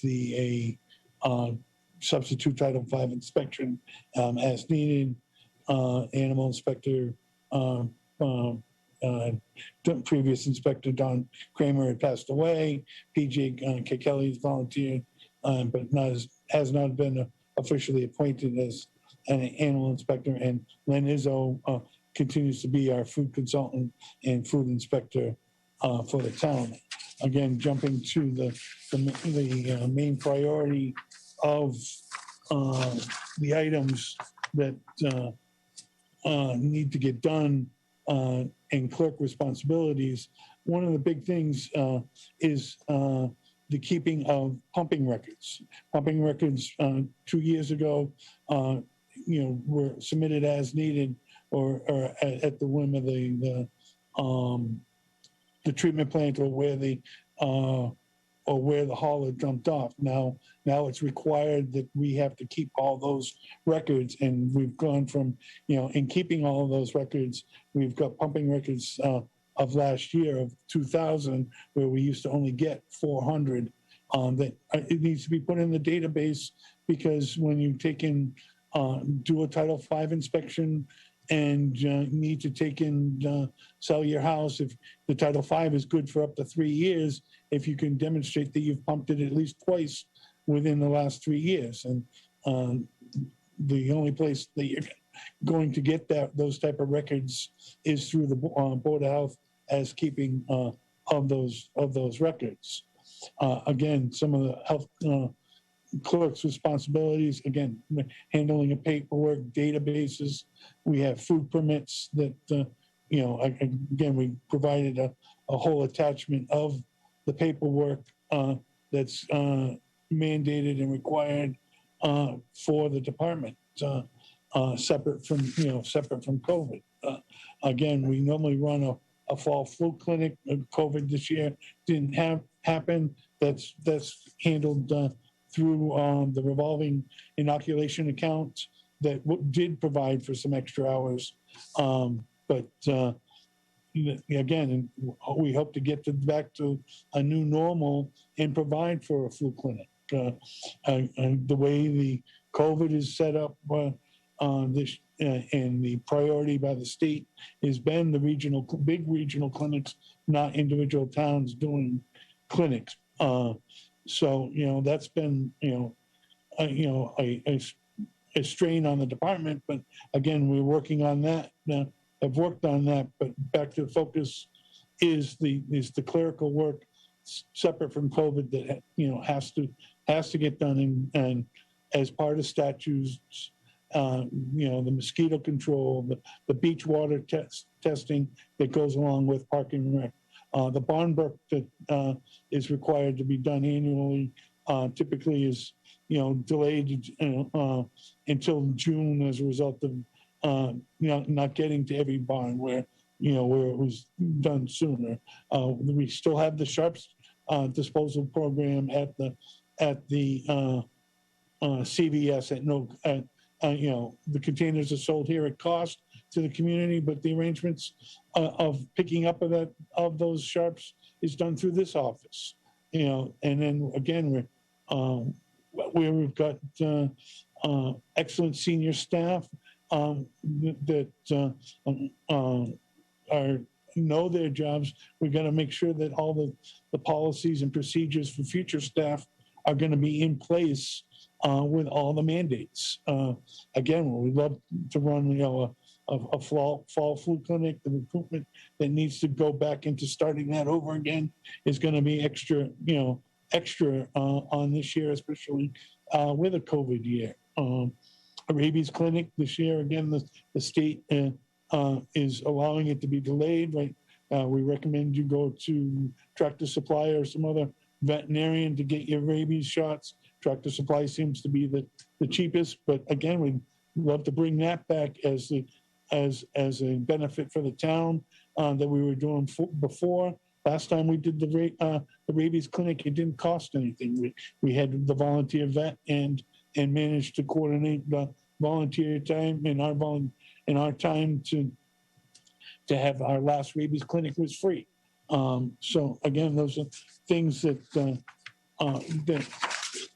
the substitute Title V inspection as needed. Animal inspector, previous inspector Don Kramer had passed away. PJ Kelly's volunteered, but has not been officially appointed as an animal inspector. And Len Izzo continues to be our food consultant and food inspector for the town. Again, jumping to the main priority of the items that need to get done and clerk responsibilities. One of the big things is the keeping of pumping records. Pumping records 2 years ago, were submitted as needed or at the whim of the treatment plant or where the hauler dumped off. Now it's required that we have to keep all those records, and we've gone from, in keeping all of those records, we've got pumping records of last year of 2000, where we used to only get 400. That it needs to be put in the database, because when you take in, do a Title V inspection and need to take in, sell your house, if the Title V is good for up to 3 years, if you can demonstrate that you've pumped it at least twice within the last 3 years. And the only place that you're going to get those type of records is through the Board of Health as keeping of those records. Again, some of the health clerk's responsibilities, again, handling of paperwork, databases. We have food permits that, again, we provided a whole attachment of the paperwork that's mandated and required for the department, separate from COVID. Again, we normally run a fall flu clinic. COVID this year didn't happen. That's handled through the revolving inoculation account that did provide for some extra hours. But again, we hope to get back to a new normal and provide for a flu clinic. And the way the COVID is set up, this and the priority by the state has been the big regional clinics, not individual towns doing clinics. So that's been a strain on the department. But again, we're working on that. Have worked on that. But back to the focus is the clerical work separate from COVID that has to get done, and as part of statutes. The mosquito control, the beach water testing that goes along with parking rec. The bond book that is required to be done annually typically is delayed until June as a result of not getting to every bond where it was done sooner. We still have the sharps disposal program at the CVS the containers are sold here at cost to the community, but the arrangements of picking up of those sharps is done through this office. And then again, we've got excellent senior staff that know their jobs. We've got to make sure that all the policies and procedures for future staff are going to be in place with all the mandates. Again, we'd love to run, a fall flu clinic. The recruitment that needs to go back into starting that over again is going to be extra on this year, especially with a COVID year. A rabies clinic this year, again, the state is allowing it to be delayed. Right, we recommend you go to Tractor Supply or some other veterinarian to get your rabies shots. Tractor Supply seems to be the cheapest, but again, we'd love to bring that back as a benefit for the town that we were doing before. last time we did the rabies clinic, it didn't cost anything. We had the volunteer vet and managed to coordinate the volunteer time and our time to have our last rabies clinic was free. So again, those are things that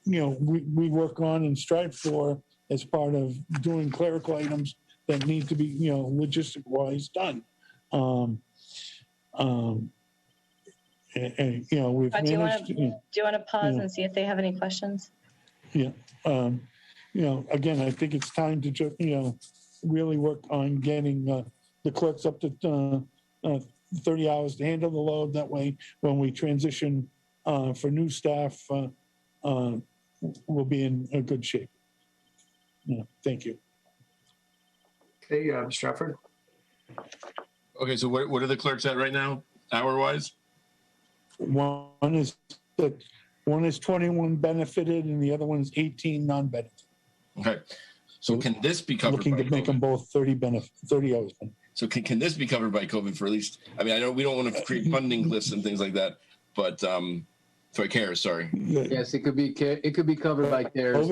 we work on and strive for as part of doing clerical items that need to be logistic wise done. We've Do you managed. want to pause and see if they have any questions? Yeah. Again, I think it's time to just really work on getting the clerks up to 30 hours to handle the load. That way, when we transition for new staff, we'll be in a good shape. Thank you. Okay, Mr. Stratford. Okay, so what are the clerks at right now, hour-wise? One is 21 benefited, and the other one is 18 non-benefited. Okay, so can this be covered? Looking to make them both 30 hours. So can this be covered by COVID for at least? I mean, I know we don't want to create funding lists and things like that, but sorry, CARES. Sorry. Yes, it could be covered by CARES.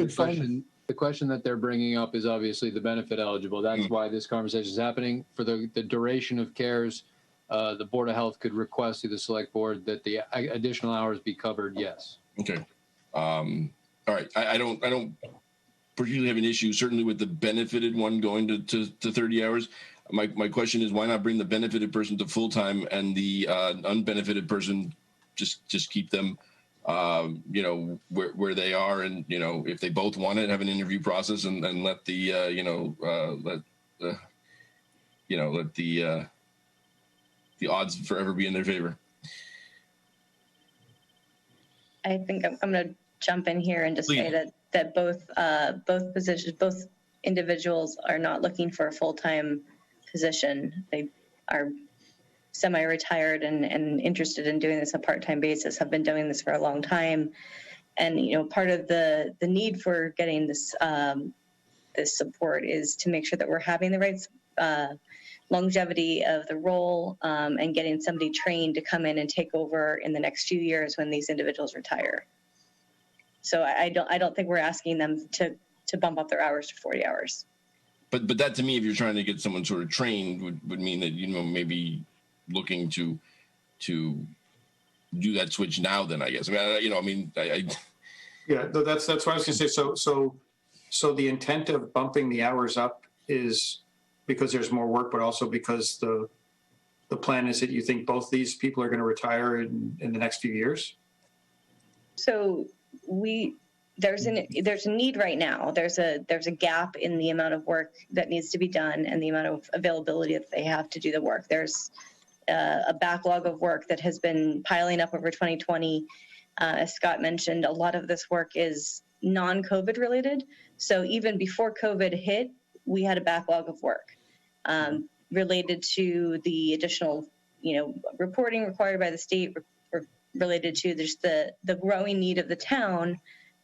The question that they're bringing up is obviously the benefit eligible. That's why this conversation is happening. For the duration of CARES, the Board of Health could request to the Select Board that the additional hours be covered. Yes. Okay. All right. I don't particularly have an issue certainly with the benefited one going to 30 hours. My question is, why not bring the benefited person to full time and the unbenefited person just keep them where they are, and if they both want it, have an interview process and let the the odds forever be in their favor. I think I'm going to jump in here and just Please. say that both individuals are not looking for a full-time position. They are semi-retired and interested in doing this on a part-time basis, have been doing this for a long time. And, part of the need for getting this this support is to make sure that we're having the right longevity of the role and getting somebody trained to come in and take over in the next few years when these individuals retire. So I don't think we're asking them to bump up their hours to 40 hours. But that, to me, if you're trying to get someone sort of trained, would mean that maybe looking to do that switch now. Then I guess Yeah, that's what I was going to say. So the intent of bumping the hours up is because there's more work, but also because the plan is that you think both these people are going to retire in the next few years. So there's a need right now. There's a gap in the amount of work that needs to be done and the amount of availability that they have to do the work. There's a backlog of work that has been piling up over 2020. As Scott mentioned, a lot of this work is non-COVID related. So even before COVID hit, we had a backlog of work related to the additional, reporting required by the state, related to just the growing need of the town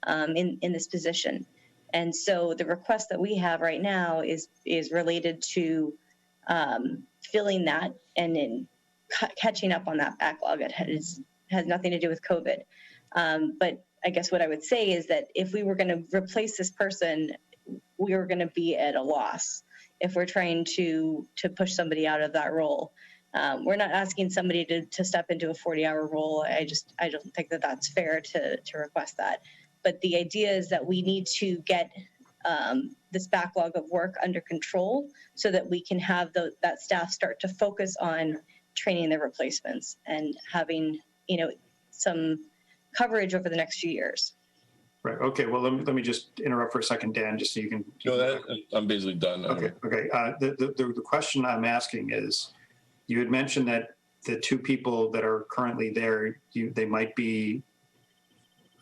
in this position. And so the request that we have right now is related to filling that and then catching up on that backlog. It has nothing to do with COVID. But I guess what I would say is that if we were going to replace this person, we are going to be at a loss if we're trying to push somebody out of that role. We're not asking somebody to step into a 40-hour role. I don't think that that's fair to request that. But the idea is that we need to get this backlog of work under control so that we can have that staff start to focus on training their replacements and having, some coverage over the next few years. Right. Okay. Well, let me just interrupt for a second, Dan, just so you can. I'm basically done. Okay. Okay. The question I'm asking is, you had mentioned that the two people that are currently there, they might be.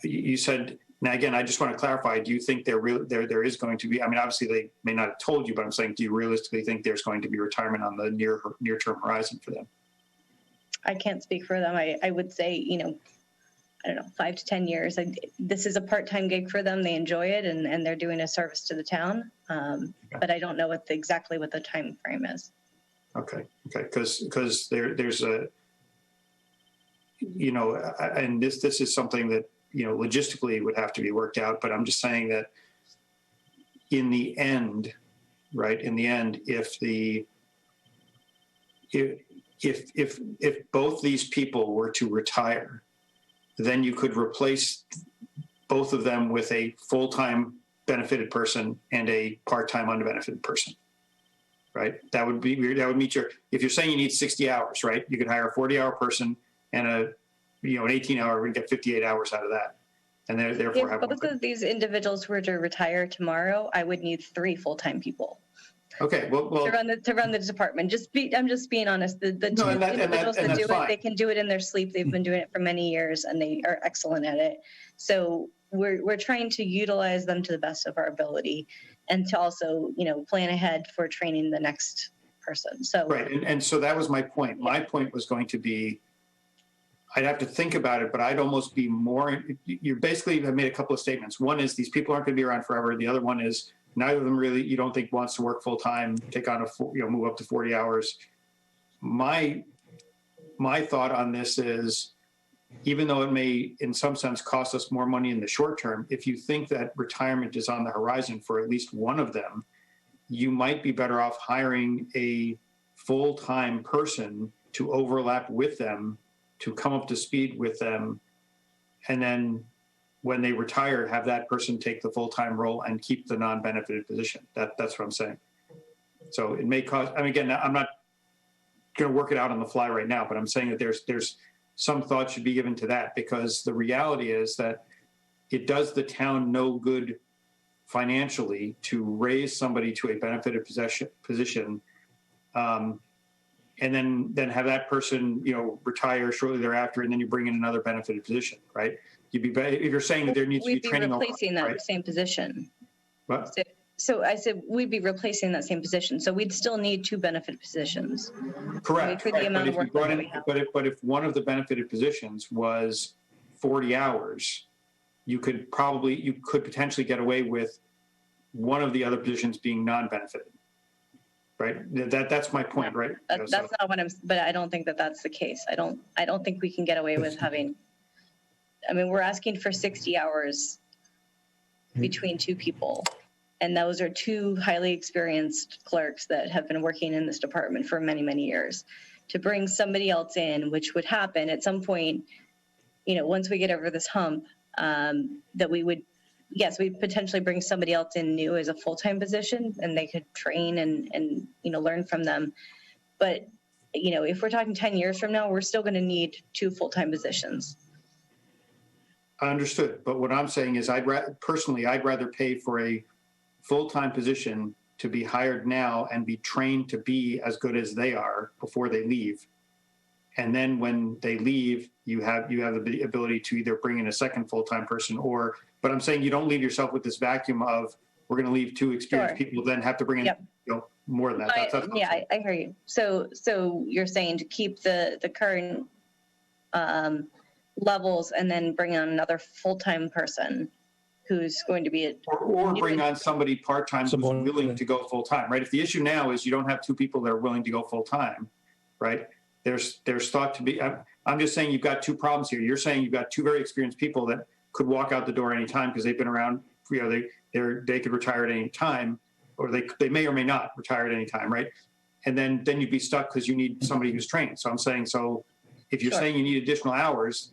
You said. Now, again, I just want to clarify. Do you think there is going to be? I mean, obviously they may not have told you, but I'm saying, do you realistically think there's going to be retirement on the near-term horizon for them? I can't speak for them. I would say, I don't know, 5 to 10 years. This is a part-time gig for them. They enjoy it, and they're doing a service to the town. But I don't know exactly what the time frame is. Okay. Okay. Because there's you know, and this is something that, you know, logistically would have to be worked out, but I'm just saying that in the end, right, in the end, if both these people were to retire, then you could replace both of them with a full-time benefited person and a part-time unbenefited person, right? That would meet your, if you're saying you need 60 hours, right? You could hire a 40-hour person and an 18-hour, and get 58 hours out of that. And therefore If have both of these individuals were to retire tomorrow, I would need 3 full-time people. Okay, well, To run the department. I'm just being honest. The No, two and individuals that that's do it, fine. they can do it in their sleep. They've been doing it for many years and they are excellent at it. So we're trying to utilize them to the best of our ability and to also, you know, plan ahead for training the next person. So right, and so that was my point. My point was going to be, I'd have to think about it, but I'd almost be more, you basically have made a couple of statements. One is these people aren't going to be around forever. The other one is neither of them really, you don't think wants to work full time, take on move up to 40 hours. My thought on this is, even though it may in some sense cost us more money in the short term, if you think that retirement is on the horizon for at least one of them, you might be better off hiring a full-time person to overlap with them, to come up to speed with them, and then when they retire, have that person take the full-time role and keep the non-benefited position. That's what I'm saying. So it may cost, I mean, again, I'm not going to work it out on the fly right now, but I'm saying that there's some thought should be given to that, because the reality is that it does the town no good financially to raise somebody to a benefited position, and then have that person, you know, retire shortly thereafter, and then you bring in another benefited position, right? You'd be better if you're saying that there needs to be training. We'd be replacing that right? same position. What? So I said we'd be replacing that same position. So we'd still need 2 benefited positions. Correct. For the amount of work that we have. But if one of the benefited positions was 40 hours, you could potentially get away with one of the other positions being non-benefited. Right. That's my point, right? That's not what but I don't think that that's the case. I don't think we can get away with having, I mean, we're asking for 60 hours between 2 people. And those are 2 highly experienced clerks that have been working in this department for many, many years. To bring somebody else in, which would happen at some point, you know, once we get over this hump, that we would, yes, we'd potentially bring somebody else in new as a full-time position and they could train and you know, learn from them. But, you know, if we're talking 10 years from now, we're still going to need 2 full-time positions. I understood. But what I'm saying is I'd rather pay for a full-time position to be hired now and be trained to be as good as they are before they leave. And then when they leave, you have the ability to either bring in a second full-time person but I'm saying you don't leave yourself with this vacuum of, we're going to leave 2 experienced people, then have to bring in you know, more than that. I hear you. So you're saying to keep the current levels and then bring on another full-time person who's going to be or bring on somebody part-time who's willing to go full-time, right? If the issue now is you don't have 2 people that are willing to go full-time, right? There's thought to be, I'm just saying you've got 2 problems here. You're saying you've got 2 very experienced people that could walk out the door anytime because they've been around, you know, they could retire at any time, or they may or may not retire at any time, right? And then you'd be stuck because you need somebody who's trained. So I'm saying, so if you're saying you need additional hours,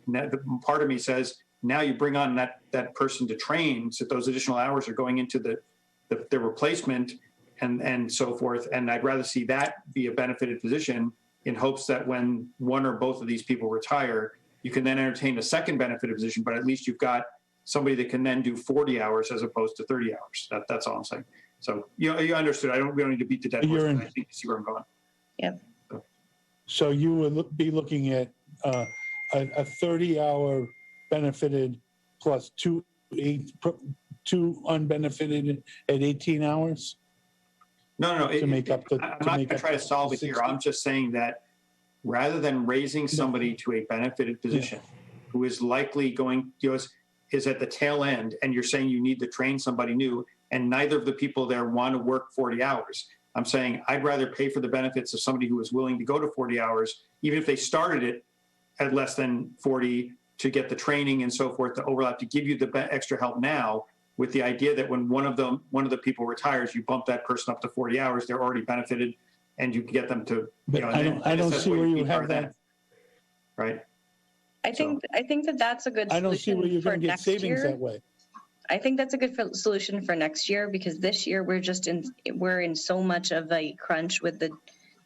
part of me says, now you bring on that person to train, so those additional hours are going into the replacement and so forth. And I'd rather see that be a benefited position in hopes that when one or both of these people retire, you can then entertain a second benefited position, but at least you've got somebody that can then do 40 hours as opposed to 30 hours. That's all I'm saying. So you understood. We don't need to beat the dead horse. I think you see where I'm going. Yeah. So you would be looking at a 30-hour benefited plus 2 unbenefited at 18 hours? No. To make up the. I'm not going to try to solve it here. I'm just saying that rather than raising somebody to a benefited position who is likely going, you know, is at the tail end, and you're saying you need to train somebody new, and neither of the people there want to work 40 hours. I'm saying I'd rather pay for the benefits of somebody who is willing to go to 40 hours, even if they started it at less than 40 to get the training and so forth, the overlap, to give you the extra help now, with the idea that when one of the people retires, you bump that person up to 40 hours, they're already benefited, and you can get them to, But I don't see where you have that. Right. I think that's a good I don't see where solution you're for going to get next savings year. that way. I think that's a good solution for next year, because this year we're in so much of a crunch with the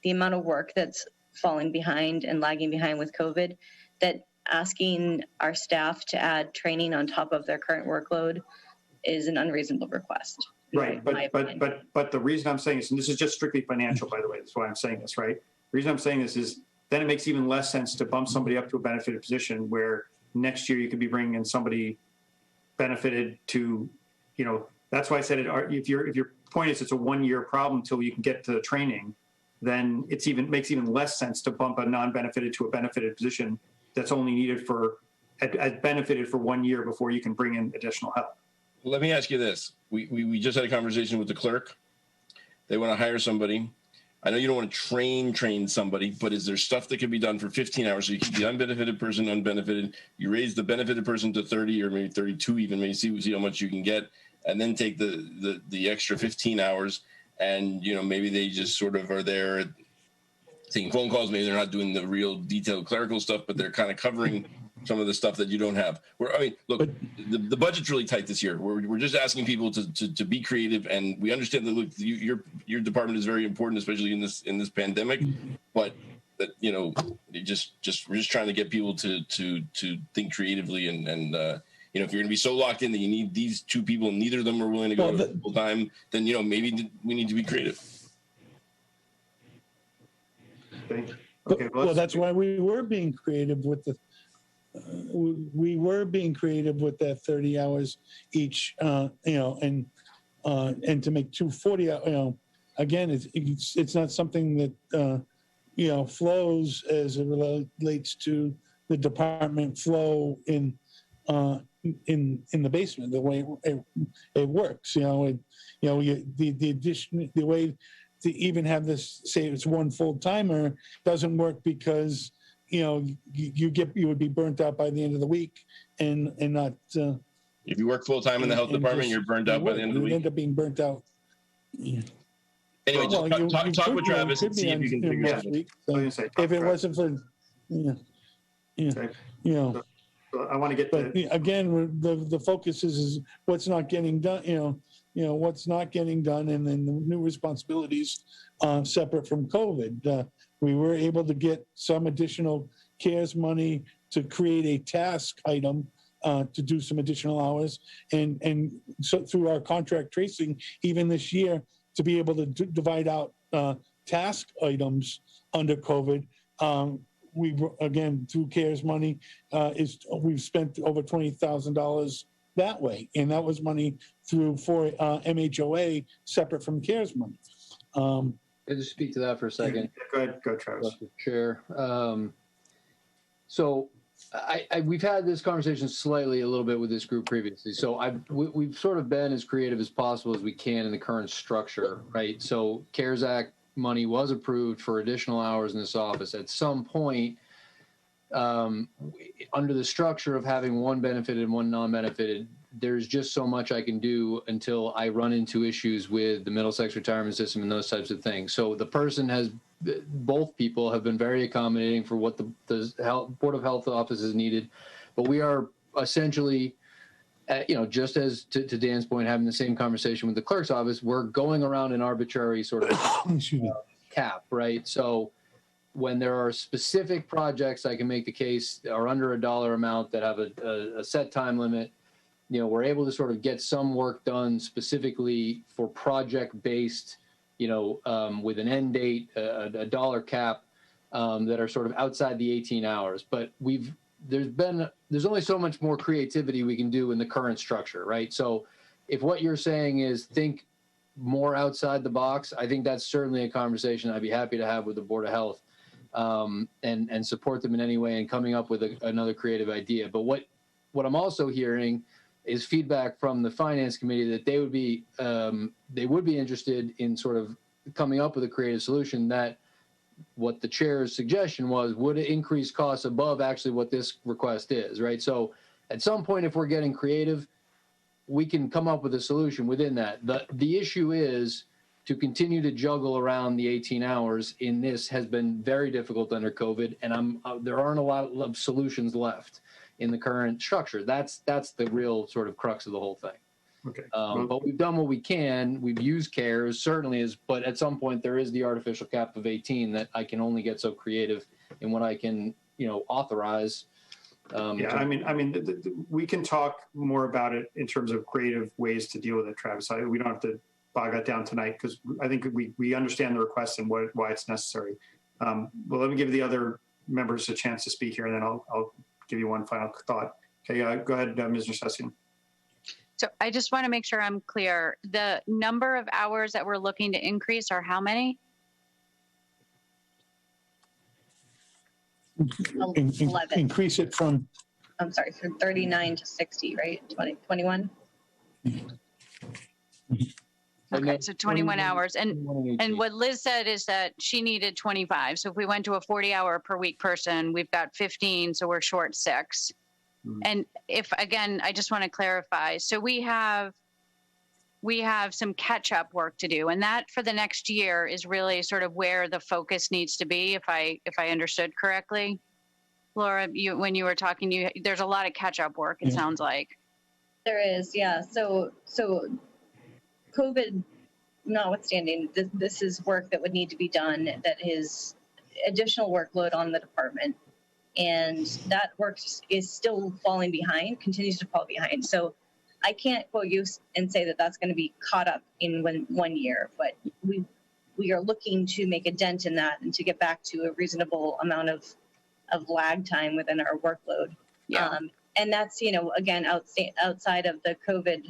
amount of work that's falling behind and lagging behind with COVID, that asking our staff to add training on top of their current workload is an unreasonable request. Right, but the reason I'm saying this, and this is just strictly financial, by the way, that's why I'm saying this, right? The reason I'm saying this is then it makes even less sense to bump somebody up to a benefited position where next year you could be bringing in somebody benefited to, that's why I said it. If your point is it's a 1-year problem until you can get to the training, then makes even less sense to bump a non-benefited to a benefited position that's only needed as benefited for 1 year before you can bring in additional help. Let me ask you this. We just had a conversation with the clerk. They want to hire somebody. I know you don't want to train somebody, but is there stuff that can be done for 15 hours? So you keep the unbenefited person unbenefited. You raise the benefited person to 30 or maybe 32 even, maybe see how much you can get, and then take the extra 15 hours. And, maybe they just sort of are there taking phone calls. Maybe they're not doing the real detailed clerical stuff, but they're kind of covering some of the stuff that you don't have. Look, the budget's really tight this year. We're just asking people to be creative, and we understand that. Look, your department is very important, especially in this pandemic. But that we're just trying to get people to think creatively, and if you're going to be so locked in that you need these two people and neither of them are willing to go full time, then maybe we need to be creative. Okay. Well, that's why we were being creative with that 30 hours each, and to make 240, again, it's not something that, flows as it relates to the department flow in the basement, the way it works, the addition, the way to even have this, say it's one full timer, doesn't work because you would be burnt out by the end of the week and not. If you work full time in the health department, you're burnt out by the end of the week. You end up being burnt out. Yeah. Anyway, talk with Travis and see if you can figure it out. If it wasn't for, So I want to get to again. The focus is what's not getting done. What's not getting done, and then the new responsibilities separate from COVID. We were able to get some additional CARES money to create a task item to do some additional hours, and so through our contract tracing, even this year, to be able to divide out task items under COVID. We again through CARES money we've spent over $20,000 that way, and that was money for MHOA separate from CARES money. Can I just speak to that for a second? Go ahead, Travis. Chair. So we've had this conversation slightly a little bit with this group previously. So we've sort of been as creative as possible as we can in the current structure, right? So CARES Act money was approved for additional hours in this office. At some point, under the structure of having one benefited and one non-benefited, there's just so much I can do until I run into issues with the Middlesex retirement system and those types of things. So both people have been very accommodating for what the Board of Health office has needed, but we are essentially, just as to Dan's point, having the same conversation with the clerk's office, we're going around an arbitrary sort of cap, right? So when there are specific projects, I can make the case are under a dollar amount that have a set time limit. We're able to sort of get some work done specifically for project-based, with an end date, a dollar cap, that are sort of outside the 18 hours. But there's only so much more creativity we can do in the current structure, right? So if what you're saying is think more outside the box, I think that's certainly a conversation I'd be happy to have with the Board of Health, and support them in any way in coming up with another creative idea. But what I'm also hearing is feedback from the Finance Committee that they would be interested in sort of coming up with a creative solution that what the chair's suggestion was, would it increase costs above actually what this request is, right? So at some point, if we're getting creative, we can come up with a solution within that. The issue is to continue to juggle around the 18 hours in this has been very difficult under COVID, and there aren't a lot of solutions left in the current structure. That's the real sort of crux of the whole thing. Okay. But we've done what we can. We've used CARES, certainly but at some point there is the artificial cap of 18 that I can only get so creative in what I can, authorize. I mean, we can talk more about it in terms of creative ways to deal with it, Travis. We don't have to bog that down tonight because I think we understand the request and why it's necessary. Well, let me give the other members a chance to speak here, and then I'll give you one final thought. Okay, go ahead, Mr. Session. So I just want to make sure I'm clear. The number of hours that we're looking to increase are how many? 11. Increase it from, I'm sorry, from 39 to 60, right? 21? Okay, so 21 hours. And what Liz said is that she needed 25. So if we went to a 40-hour per week person, we've got 15, so we're short 6. And again, I just want to clarify. So we have some catch-up work to do, and that for the next year is really sort of where the focus needs to be. If I understood correctly, Laura, when you were talking, there's a lot of catch-up work. It sounds like There is, yeah. So COVID notwithstanding, this is work that would need to be done. That is additional workload on the department. And that work is still falling behind, continues to fall behind. So I can't quote you and say that that's going to be caught up in 1 year, but we are looking to make a dent in that and to get back to a reasonable amount of lag time within our workload. Yeah. And that's, again, outside of the COVID,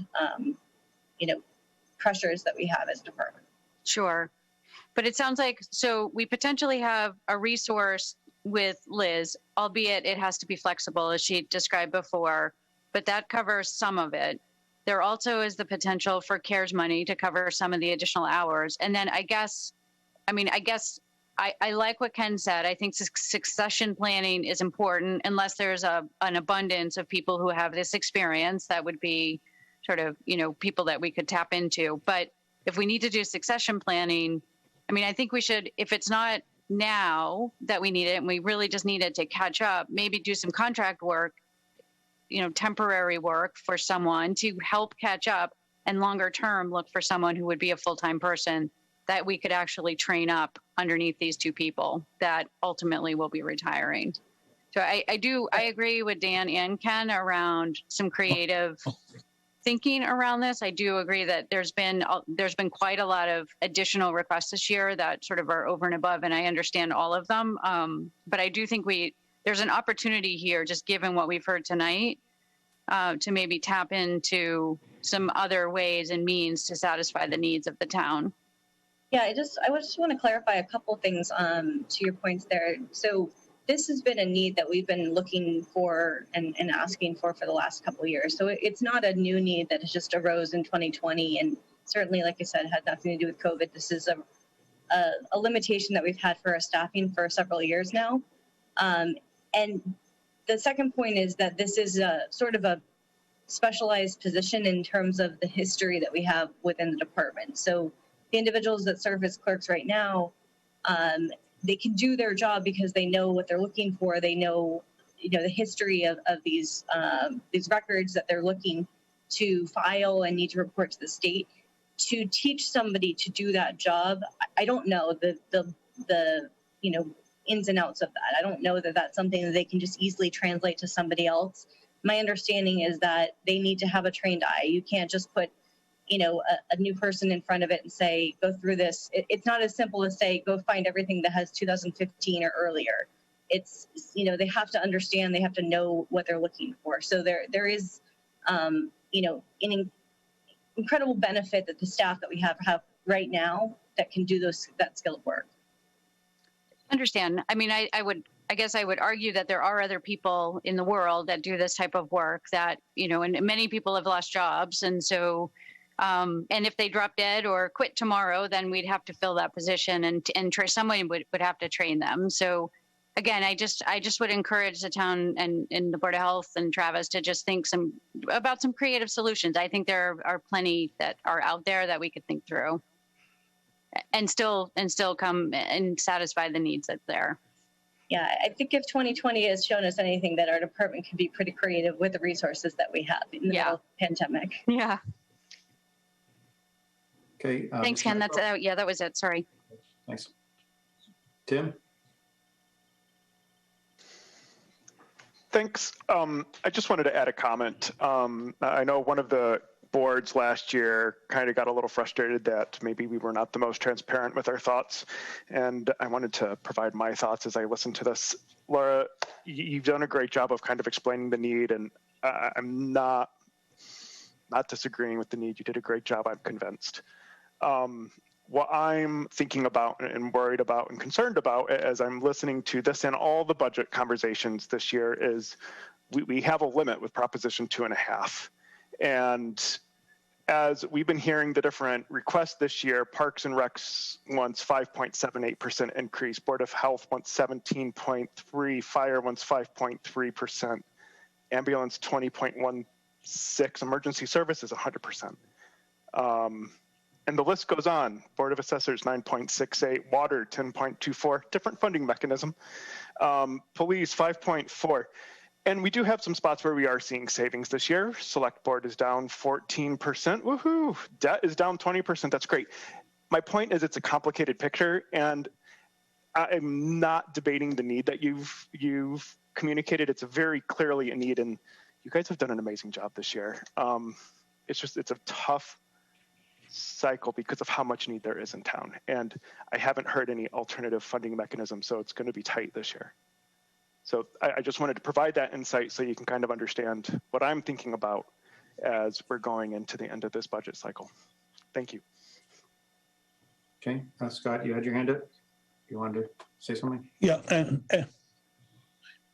pressures that we have as a department. Sure. But it sounds like, so we potentially have a resource with Liz, albeit it has to be flexible, as she described before, but that covers some of it. There also is the potential for CARES money to cover some of the additional hours. And then I like what Ken said. I think succession planning is important unless there's an abundance of people who have this experience. That would be sort of, people that we could tap into. But if we need to do succession planning, I think we should, if it's not now that we need it and we really just need it to catch up, maybe do some contract work, temporary work for someone to help catch up, and longer term look for someone who would be a full-time person that we could actually train up underneath these 2 people that ultimately will be retiring. So I agree with Dan and Ken around some creative thinking around this. I do agree that there's been quite a lot of additional requests this year that sort of are over and above, and I understand all of them. But I do think there's an opportunity here, just given what we've heard tonight, to maybe tap into some other ways and means to satisfy the needs of the town. Yeah, I just want to clarify a couple things to your points there. So this has been a need that we've been looking for and asking for the last couple of years. So it's not a new need that has just arose in 2020. And certainly, like I said, had nothing to do with COVID. This is a limitation that we've had for our staffing for several years now. And the second point is that this is a sort of a specialized position in terms of the history that we have within the department. So the individuals that serve as clerks right now, they can do their job because they know what they're looking for. They know, the history of these records that they're looking to file and need to report to the state. To teach somebody to do that job, I don't know the ins and outs of that. I don't know that that's something that they can just easily translate to somebody else. My understanding is that they need to have a trained eye. You can't just put a new person in front of it and say, go through this. It's not as simple as say, go find everything that has 2015 or earlier. It's, they have to understand, they have to know what they're looking for. So there is, an incredible benefit that the staff that we have right now that can do that skilled work. Understand. I guess I would argue that there are other people in the world that do this type of work that, and many people have lost jobs. And so And if they drop dead or quit tomorrow, then we'd have to fill that position and someone would have to train them. So again, I just would encourage the town and the Board of Health and Travis to just think about some creative solutions. I think there are plenty that are out there that we could think through and still come and satisfy the needs that's there. Yeah, I think if 2020 has shown us anything, that our department can be pretty creative with the resources that we have in the middle of the pandemic. Yeah. Okay. Thanks, Ken. That's that was it. Sorry. Thanks. Tim? Thanks. I just wanted to add a comment. I know one of the boards last year kind of got a little frustrated that maybe we were not the most transparent with our thoughts. And I wanted to provide my thoughts as I listened to this. Laura, you've done a great job of kind of explaining the need, and I'm not disagreeing with the need. You did a great job, I'm convinced. What I'm thinking about and worried about and concerned about as I'm listening to this and all the budget conversations this year is we have a limit with Proposition 2.5. And as we've been hearing the different requests this year, Parks and Recs wants 5.78% increase, Board of Health wants 17.3%, Fire wants 5.3%, Ambulance 20.16%, Emergency Services 100%. And the list goes on. Board of Assessors 9.68%, Water 10.24%, different funding mechanism, Police 5.4%. And we do have some spots where we are seeing savings this year. Select Board is down 14%. Woohoo! Debt is down 20%. That's great. My point is it's a complicated picture, and I'm not debating the need that you've communicated. It's very clearly a need, and you guys have done an amazing job this year. It's a tough cycle because of how much need there is in town. And I haven't heard any alternative funding mechanism, so it's going to be tight this year. So I just wanted to provide that insight so you can kind of understand what I'm thinking about as we're going into the end of this budget cycle. Thank you. Okay, Scott, you had your hand up. You wanted to say something? Yeah.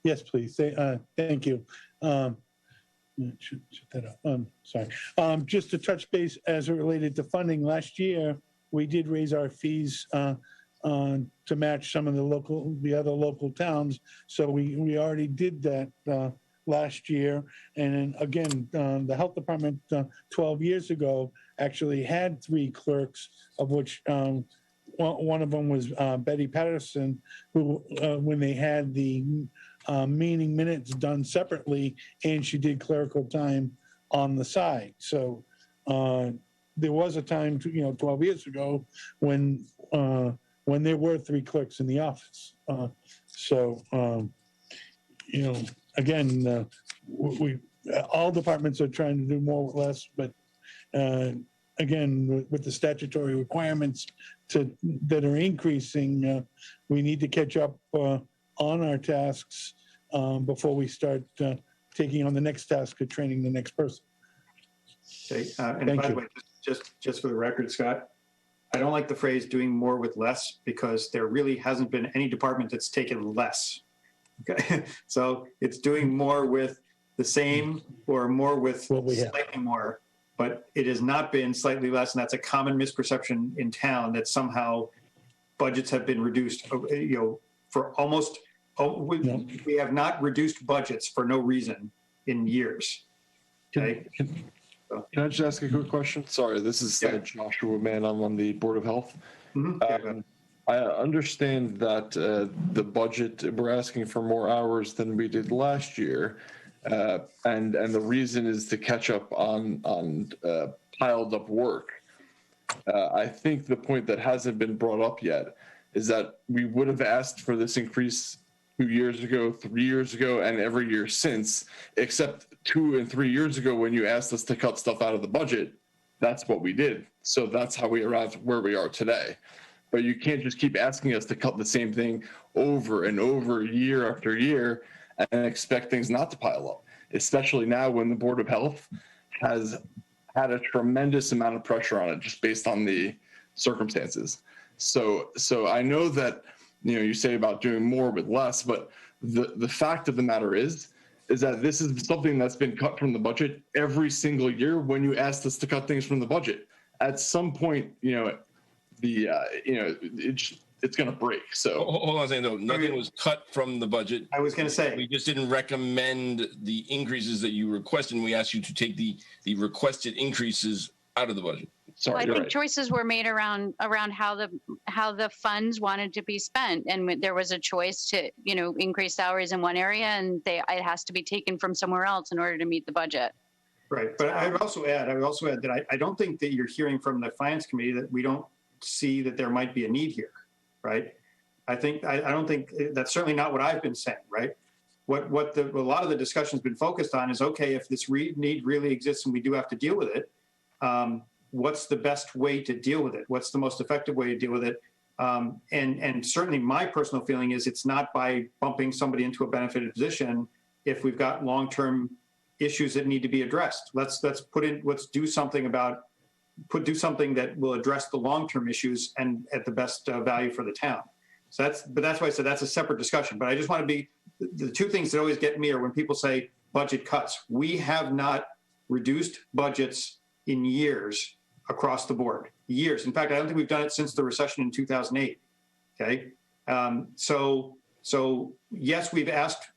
Yes, please. Thank you. Shut that up. Sorry. Just to touch base as it related to funding, last year we did raise our fees to match some of the other local towns. So we already did that last year. And then again, the health department 12 years ago actually had 3 clerks, of which one of them was Betty Patterson, who when they had the meeting minutes done separately, and she did clerical time on the side. So there was a time, 12 years ago when there were 3 clerks in the office. Again, we all departments are trying to do more with less, but again, with the statutory requirements that are increasing, we need to catch up on our tasks before we start taking on the next task of training the next person. Okay, and by the way, just for the record, Scott, I don't like the phrase doing more with less, because there really hasn't been any department that's taken less. Okay, so it's doing more with the same or more with slightly more, but it has not been slightly less, and that's a common misperception in town that somehow budgets have been reduced. For almost, we have not reduced budgets for no reason in years. Okay. Can I just ask a quick question? Sorry, this is Joshua Mann. I'm on the Board of Health. Mm-hmm. I understand that the budget, we're asking for more hours than we did last year. And the reason is to catch up on piled up work. I think the point that hasn't been brought up yet is that we would have asked for this increase 2 years ago, 3 years ago, and every year since, except 2 and 3 years ago when you asked us to cut stuff out of the budget. That's what we did. So that's how we arrived where we are today. But you can't just keep asking us to cut the same thing over and over, year after year, and expect things not to pile up, especially now when the Board of Health has had a tremendous amount of pressure on it just based on the circumstances. So I know that, you say about doing more with less, but the fact of the matter is is that this is something that's been cut from the budget every single year when you asked us to cut things from the budget. At some point, it's going to break. So Hold on a second, though. Nothing was cut from the budget. I was going to say, We just didn't recommend the increases that you requested, and we asked you to take the requested increases out of the budget. sorry, Well, I you're think right. choices were made around how the funds wanted to be spent, and there was a choice to increase salaries in one area, and it has to be taken from somewhere else in order to meet the budget. right. But I would also add that I don't think that you're hearing from the finance committee that we don't see that there might be a need here, right? I don't think that's certainly not what I've been saying, right? What a lot of the discussion's been focused on is, okay, if this need really exists and we do have to deal with it, what's the best way to deal with it? What's the most effective way to deal with it? And certainly my personal feeling is it's not by bumping somebody into a benefited position if we've got long-term issues that need to be addressed. Let's do something that will address the long-term issues and at the best value for the town. So that's why I said that's a separate discussion. But I just want to be, the two things that always get me are when people say budget cuts. We have not reduced budgets in years across the board. Years. In fact, I don't think we've done it since the recession in 2008. Okay. So yes, we've asked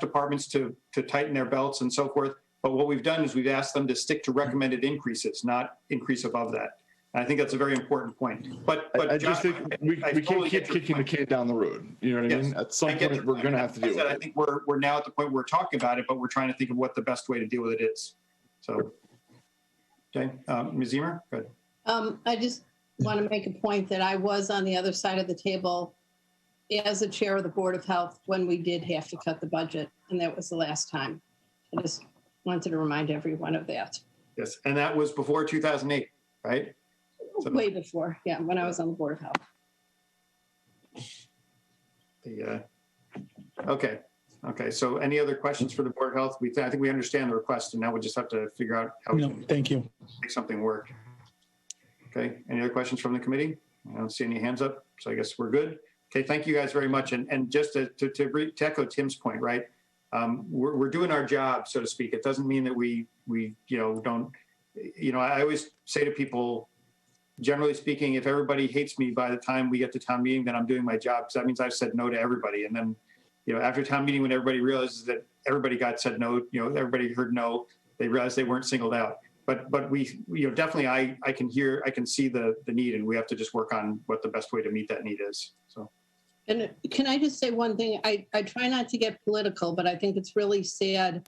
departments to tighten their belts and so forth. But what we've done is we've asked them to stick to recommended increases, not increase above that. And I think that's a very important point. But I just think we totally can't keep get your kicking the point. can down the road. You know what I Yes, mean? At some I get point, your we're point. going to have to deal with I it. think we're now at the point where we're talking about it, but we're trying to think of what the best way to deal with it is. So, okay, Ms. Emer, go ahead. I just want to make a point that I was on the other side of the table as the chair of the Board of Health when we did have to cut the budget, and that was the last time. I just wanted to remind everyone of that. Yes, and that was before 2008, right? So- Way before, yeah, when I was on the Board of Health. Okay. So any other questions for the Board of Health? I think we understand the request, and now we just have to figure out how we No, can thank you. make something work. Okay, any other questions from the committee? I don't see any hands up, so I guess we're good. Okay, thank you guys very much. And just to echo Tim's point, right? We're doing our job, so to speak. It doesn't mean that we don't, I always say to people, generally speaking, if everybody hates me by the time we get to town meeting, then I'm doing my job, because that means I've said no to everybody. And then, after town meeting, when everybody realizes that everybody got said no, everybody heard no, they realized they weren't singled out. But we, definitely I can see the need, and we have to just work on what the best way to meet that need is. So. And can I just say one thing? I try not to get political, but I think it's really sad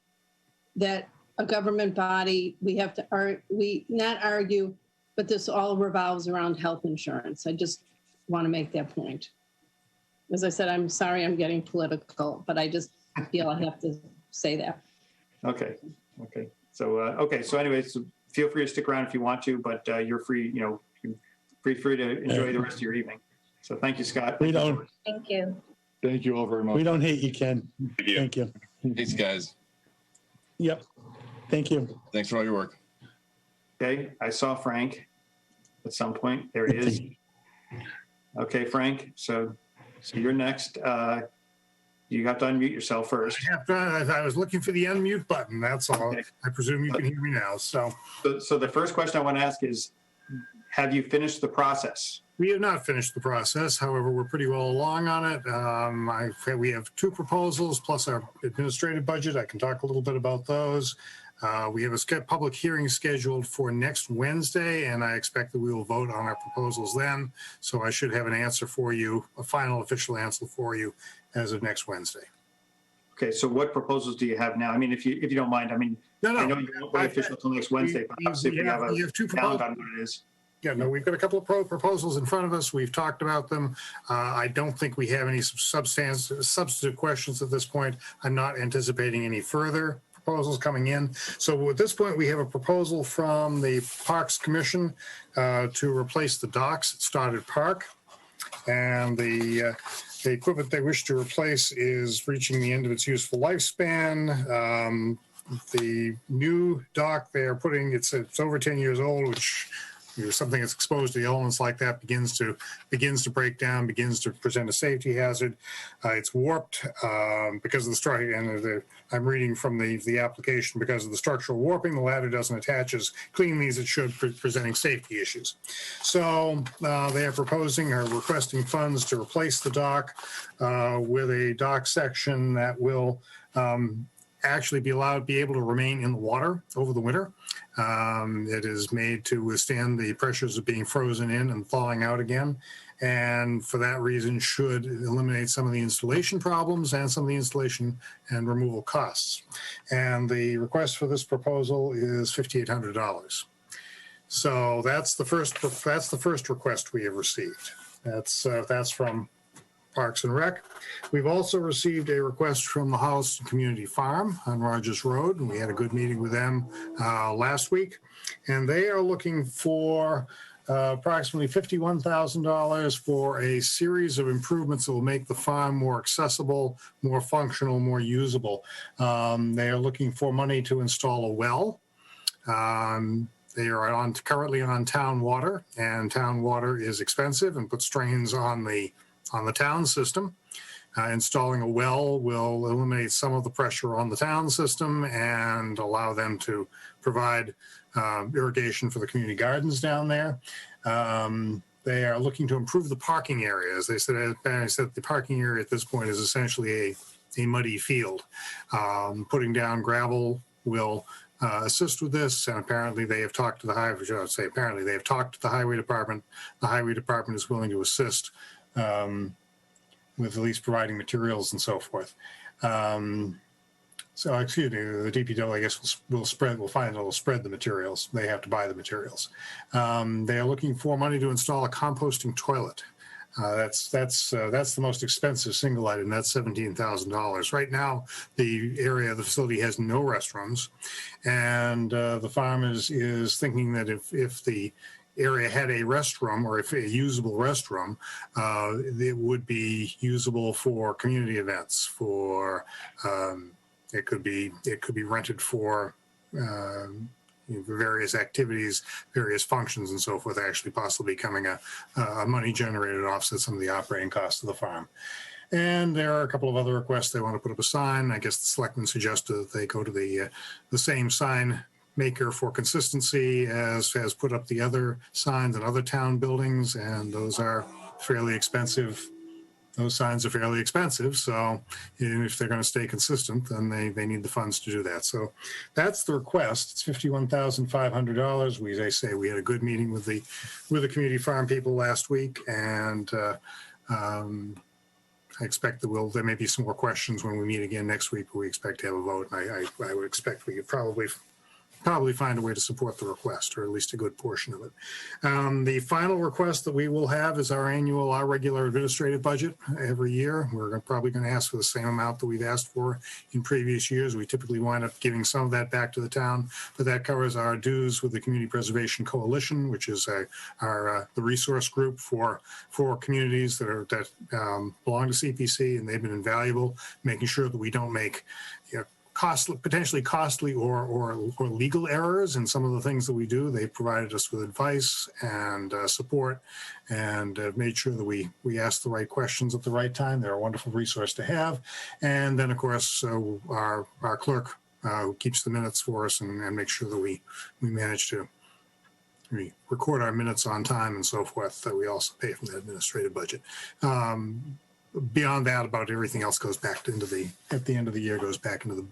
that a government body, we have to not argue, but this all revolves around health insurance. I just want to make that point. As I said, I'm sorry I'm getting political, but I just feel I have to say that. Okay. So, so anyway, so feel free to stick around if you want to, but you're free, free to enjoy the rest of your evening. So thank you, Scott. We don't. Thank you. Thank you all very much. We don't hate you, Ken. Thank you. Thank you. Thanks, guys. Yep. Thank you. Thanks for all your work. Okay, I saw Frank at some point. There he is. Okay, Frank, so you're next. You have to unmute yourself first. I was looking for the unmute button, that's all. Okay. I presume you can hear me now, so. So the first question I want to ask is, have you finished the process? We have not finished the process, however, we're pretty well along on it. We have two proposals plus our administrative budget. I can talk a little bit about those. We have a public hearing scheduled for next Wednesday, and I expect that we will vote on our proposals then. So I should have an answer for you, a final official answer for you as of next Wednesday. Okay, so what proposals do you have now? I mean, if you don't mind, I mean, No, I know you won't be official until next Wednesday, but obviously if you have a two count proposals. on what it is. Yeah, no, we've got a couple of proposals in front of us. We've talked about them. I don't think we have any substantive questions at this point. I'm not anticipating any further proposals coming in. So at this point, we have a proposal from the Parks Commission to replace the docks at Stoddard Park. And the equipment they wish to replace is reaching the end of its useful lifespan. The new dock they are putting, it's over 10 years old, which something that's exposed to the elements like that begins to break down, begins to present a safety hazard. It's warped because of the structure, and I'm reading from the application, because of the structural warping, the ladder doesn't attach as cleanly as it should, presenting safety issues. So they are proposing or requesting funds to replace the dock with a dock section that will actually be able to remain in the water over the winter. It is made to withstand the pressures of being frozen in and thawing out again. And for that reason should eliminate some of the installation problems and some of the installation and removal costs. And the request for this proposal is $5,800. So that's the first request we have received. That's from Parks and Rec. We've also received a request from the Holliston Community Farm on Rogers Road, and we had a good meeting with them last week. And they are looking for approximately $51,000 for a series of improvements that will make the farm more accessible, more functional, more usable. They are looking for money to install a well. They are currently on town water, and town water is expensive and puts strains on the town system. Installing a well will eliminate some of the pressure on the town system and allow them to provide irrigation for the community gardens down there. They are looking to improve the parking areas. They said the parking area at this point is essentially a muddy field. Putting down gravel will assist with this, and apparently they have talked to the highway. I would say apparently they have talked to the highway department. The highway department is willing to assist with at least providing materials and so forth. So, excuse me, the DPW, I guess, will spread the materials. They have to buy the materials. They are looking for money to install a composting toilet. That's the most expensive single item. That's $17,000. Right now, the facility has no restrooms, and the farm is thinking that if the area had a restroom, or if a usable restroom, it would be usable for community events. It could be rented for various activities, various functions, and so forth. Actually, possibly becoming a money generator to offset some of the operating costs of the farm. And there are a couple of other requests. They want to put up a sign. I guess the selectmen suggested that they go to the same sign maker for consistency as has put up the other signs in other town buildings, and those are fairly expensive. Those signs are fairly expensive, so if they're going to stay consistent, then they need the funds to do that. So that's the request. It's $51,500. We had a good meeting with the community farm people last week, and I expect that there may be some more questions when we meet again next week, but we expect to have a vote, and I would expect we could probably find a way to support the request, or at least a good portion of it. The final request that we will have is our regular administrative budget every year. We're probably going to ask for the same amount that we've asked for in previous years. We typically wind up giving some of that back to the town, but that covers our dues with the Community Preservation Coalition, which is the resource group for communities that belong to CPC, and they've been invaluable, making sure that we don't make potentially costly or legal errors in some of the things that we do. They provided us with advice and support, and made sure that we ask the right questions at the right time. They're a wonderful resource to have. And then, of course, our clerk who keeps the minutes for us and makes sure that we manage to record our minutes on time and so forth, that we also pay from the administrative budget. Beyond that, about everything else goes back at the end of the year, goes back into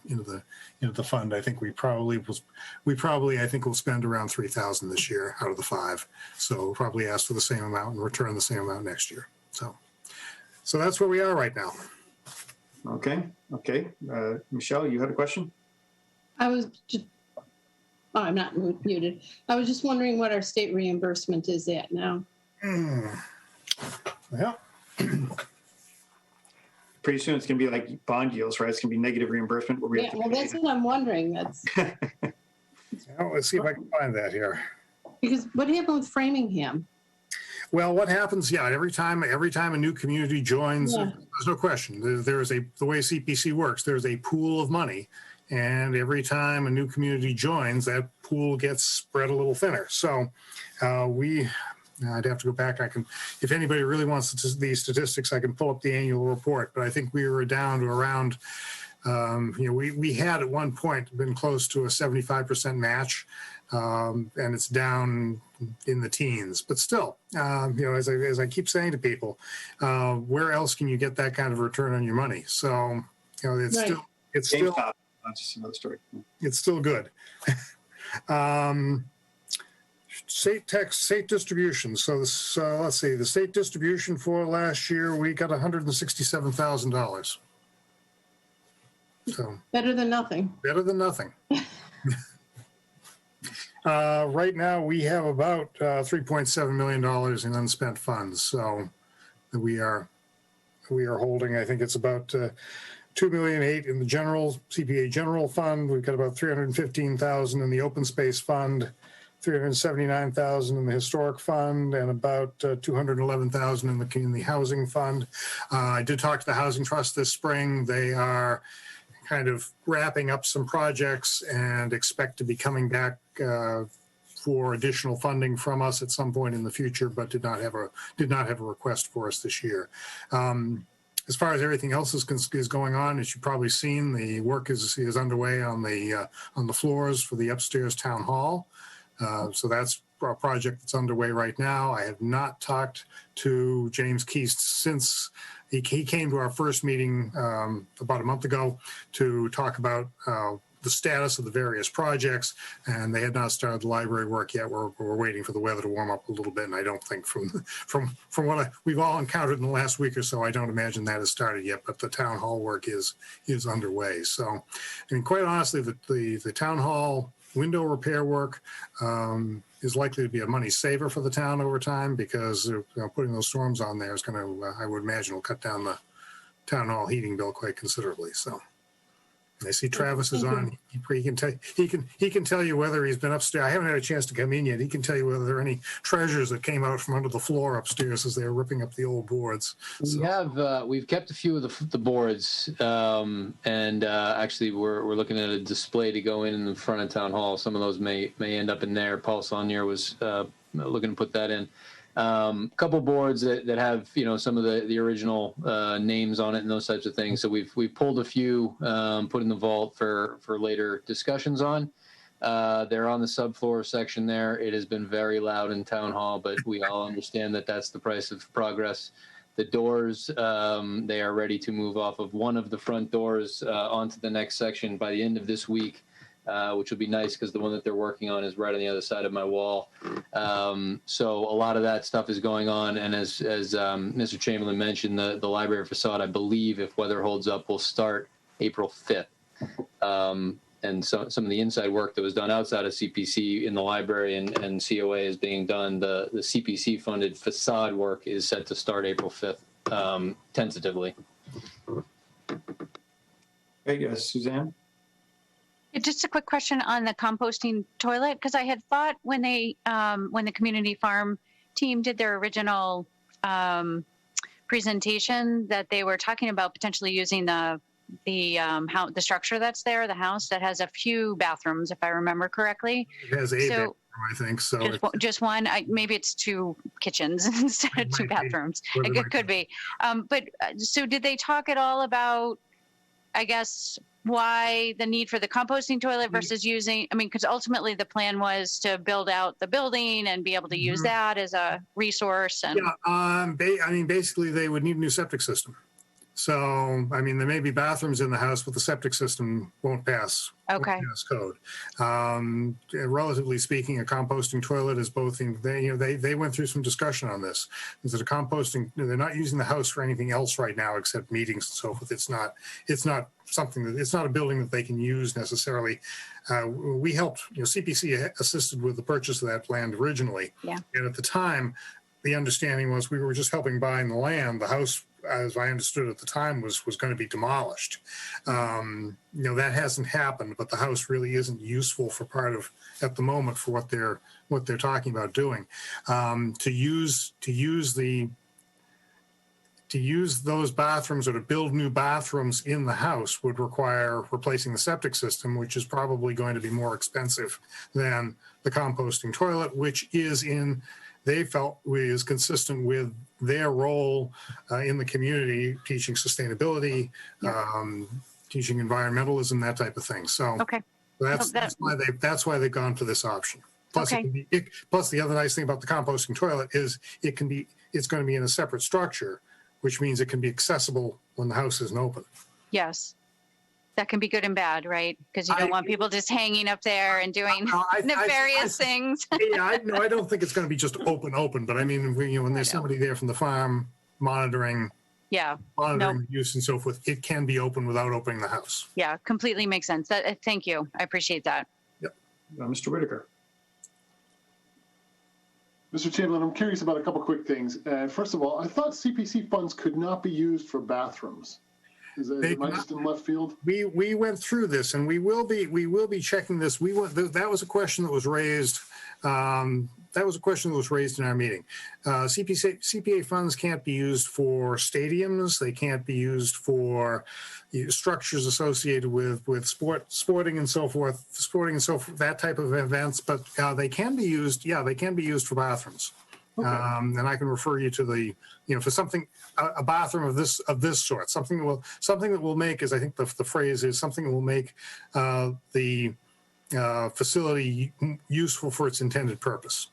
the fund. I think I think we'll spend around $3,000 this year out of the $5,000. So we'll probably ask for the same amount and return the same amount next year. So that's where we are right now. Okay. Michelle, you had a question? I'm not muted. I was just wondering what our state reimbursement is at now. Well, pretty soon it's going to be like bond yields, right? It's going to be negative reimbursement. That's what I'm wondering. Let's see if I can find that here. Because what happened with Framingham? Well, what happens? Yeah, every time a new community joins, there's no question. The way CPC works, there's a pool of money, And every time a new community joins, that pool gets spread a little thinner. So I'd have to go back. If anybody really wants these statistics, I can pull up the annual report. But I think we were down to around, we had at one point been close to a 75% match, and it's down in the teens. But still, as I keep saying to people, where else can you get that kind of return on your money? So, it's Right. still That's just another story. it's still good. Safetec, state distribution. So let's see, the state distribution for last year, we got $167,000. So Better than nothing. better than nothing. Right now, we have about $3.7 million in unspent funds. So we are holding, I think it's about $2.8 million in the CPA general fund. We've got about $315,000 in the open space fund, $379,000 in the historic fund, and about $211,000 in the housing fund. I did talk to the Housing Trust this spring. They are kind of wrapping up some projects and expect to be coming back for additional funding from us at some point in the future, but did not have a request for us this year. As far as everything else is going on, as you've probably seen, the work is underway on the floors for the upstairs town hall. So that's a project that's underway right now. I have not talked to James Keast since he came to our first meeting about a month ago to talk about the status of the various projects, and they had not started the library work yet. We're waiting for the weather to warm up a little bit, and I don't think from what we've all encountered in the last week or so, I don't imagine that has started yet, but the town hall work is underway. So, I mean, quite honestly, the town hall window repair work is likely to be a money saver for the town over time, because putting those storms on there is going to, I would imagine, will cut down the town hall heating bill quite considerably. So I see Travis is on. He can tell you whether he's been upstairs. I haven't had a chance to come in yet. He can tell you whether there are any treasures that came out from under the floor upstairs as they were ripping up the old boards. We've kept a few of the boards, and actually we're looking at a display to go in the front of town hall. Some of those may end up in there. Paul Saunier was looking to put that in. Couple boards that have some of the original names on it and those types of things. So we've pulled a few, put in the vault for later discussions on. They're on the subfloor section there. It has been very loud in town hall, but we all understand that that's the price of progress. The doors, they are ready to move off of one of the front doors onto the next section by the end of this week. Which will be nice because the one that they're working on is right on the other side of my wall. So a lot of that stuff is going on. And as Mr. Chamberlain mentioned, the library facade, I believe, if weather holds up, will start April 5th. And so some of the inside work that was done outside of CPC in the library and COA is being done. The CPC funded facade work is set to start April 5th, tentatively. Hey, yes, Suzanne? Just a quick question on the composting toilet, because I had thought when the community farm team did their original presentation that they were talking about potentially using the structure that's there, the house that has a few bathrooms, if I remember correctly. It has a bathroom, I think. So just one. Maybe it's two kitchens instead of two bathrooms. It could be. But so did they talk at all about, I guess, why the need for the composting toilet versus using, because ultimately the plan was to build out the building and be able to use that as a resource. And basically they would need a new septic system. So, there may be bathrooms in the house, but the septic system won't pass. Okay. Won't pass code. Relatively speaking, a composting toilet is both. They went through some discussion on this. Is that a composting? They're not using the house for anything else right now except meetings and so forth. It's not something that it's not a building that they can use necessarily. We helped. CPC assisted with the purchase of that land originally. Yeah. And at the time, the understanding was we were just helping buying the land. The house, as I understood at the time, was going to be demolished. That hasn't happened, but the house really isn't useful at the moment for what they're talking about doing. To use the to use those bathrooms or to build new bathrooms in the house would require replacing the septic system, which is probably going to be more expensive than the composting toilet, which they felt was consistent with their role in the community, teaching sustainability, teaching environmentalism, that type of thing. So Okay. that's why they've gone for this option. Plus, plus the other nice thing about the composting toilet is it's going to be in a separate structure, which means it can be accessible when the house isn't open. Yes. That can be good and bad, right? Because you don't want people just hanging up there and doing nefarious things. Yeah, I don't think it's going to be just open, but I mean, when there's somebody there from the farm monitoring the use and so forth, it can be open without opening the house. Yeah, completely makes sense. Thank you. I appreciate that. Yep. Mr. Whitaker. Mr. Chamberlain, I'm curious about a couple quick things. First of all, I thought CPC funds could not be used for bathrooms. Am I just in left field? We went through this, and we will be checking this. That was a question that was raised. That was a question that was raised in our meeting. CPA funds can't be used for stadiums. They can't be used for structures associated with sporting and so forth, that type of events. But they can be used. Yeah, they can be used for bathrooms. Okay. And I can refer you to for something, a bathroom of this sort, something that will make, as I think the phrase is, something that will make the facility useful for its intended purpose.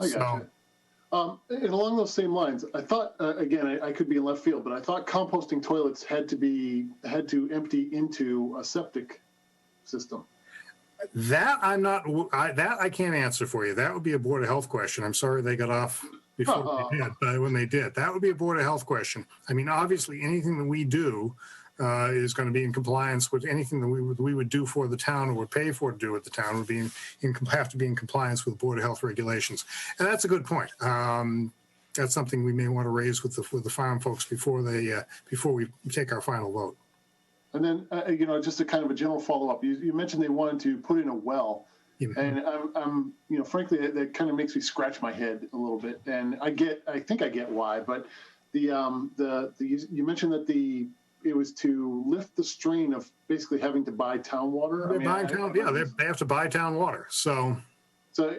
I got you. And along those same lines, I thought, again, I could be in left field, but I thought composting toilets had to empty into a septic system. That I can't answer for you. That would be a Board of Health question. I'm sorry they got off before they did, but when they did, that would be a Board of Health question. I mean, obviously, anything that we do is going to be in compliance with anything that we would do for the town or would pay for to do with the town would be have to be in compliance with Board of Health regulations. And that's a good point. That's something we may want to raise with the farm folks before we take our final vote. And then, just a kind of a general follow-up. You mentioned they wanted to put in a well, and I'm frankly, that kind of makes me scratch my head a little bit. And I think I get why, but you mentioned that it was to lift the strain of basically having to buy town water. They have to buy town water. So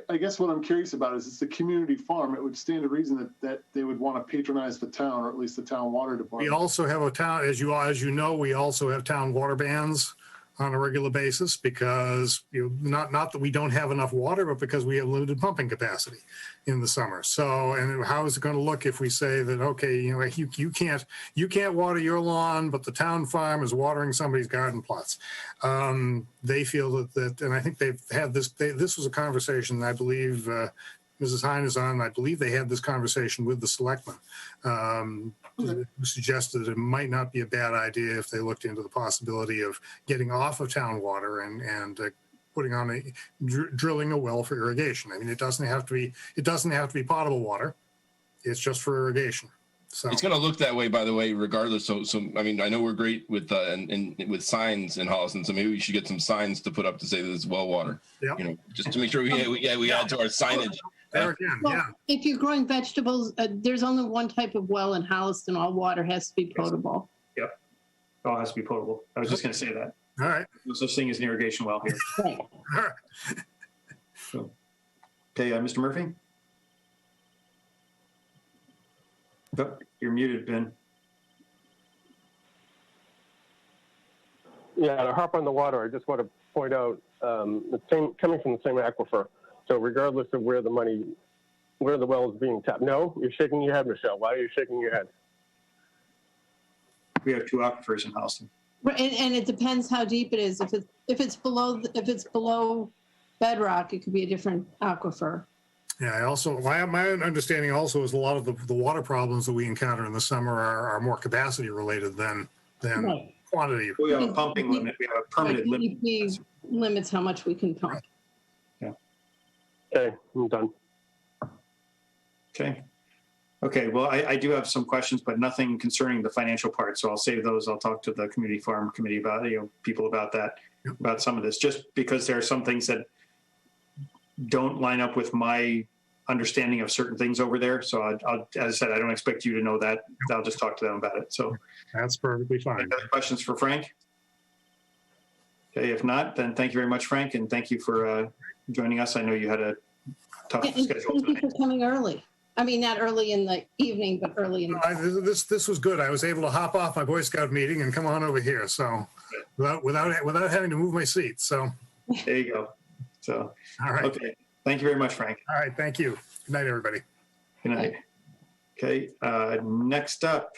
I guess what I'm curious about is it's a community farm. It would stand to reason that they would want to patronize the town, or at least the town water department. We also have a town, as you know, we also have town water bans on a regular basis because not that we don't have enough water, but because we have limited pumping capacity in the summer. So, and how is it going to look if we say that, okay, you can't water your lawn, but the town farm is watering somebody's garden plots. They feel that, and I think they've had this. This was a conversation, I believe, Mrs. Hine is on. I believe they had this conversation with the selectmen, who suggested it might not be a bad idea if they looked into the possibility of getting off of town water and putting on drilling a well for irrigation. I mean, it doesn't have to be potable water. It's just for irrigation. So it's going to look that way, by the way, regardless. So I mean, I know we're great with and with signs in Holliston, so maybe we should get some signs to put up to say that it's well water. Yeah. Just to make sure we add to our signage. If you're growing vegetables, there's only one type of well in Holliston. All water has to be potable. Yep. It all has to be potable. I was just going to say that. All right. No such thing as an irrigation well here. All right. Okay, Mr. Murphy? Oh, you're muted, Ben. Yeah, to harp on the water, I just want to point out coming from the same aquifer. So regardless of where the well is being tapped. No, you're shaking your head, Michelle. Why are you shaking your head? We have two aquifers in Holliston. And it depends how deep it is. If it's below bedrock, it could be a different aquifer. Yeah, my understanding also is a lot of the water problems that we encounter in the summer are more capacity related than quantity. We have a pumping limit. We have a permanent limit. DEP limits how much we can pump. Yeah. Okay, I'm done. Okay. Well, I do have some questions, but nothing concerning the financial part. So I'll save those. I'll talk to the community farm committee about people about that, about some of this, just because there are some things that don't line up with my understanding of certain things over there. So I'll, as I said, I don't expect you to know that. I'll just talk to them about it. So That's perfectly fine. any other questions for Frank? Okay, if not, then thank you very much, Frank, and thank you for joining us. I know you had a tough Yeah, and schedule thank you today. for coming early. I mean, not early in the evening, but early in the. This was good. I was able to hop off my Boy Scout meeting and come on over here. So without having to move my seat. So There you go. So, all right. okay. Thank you very much, Frank. All right. Thank you. Good night, everybody. Good night. Okay, next up,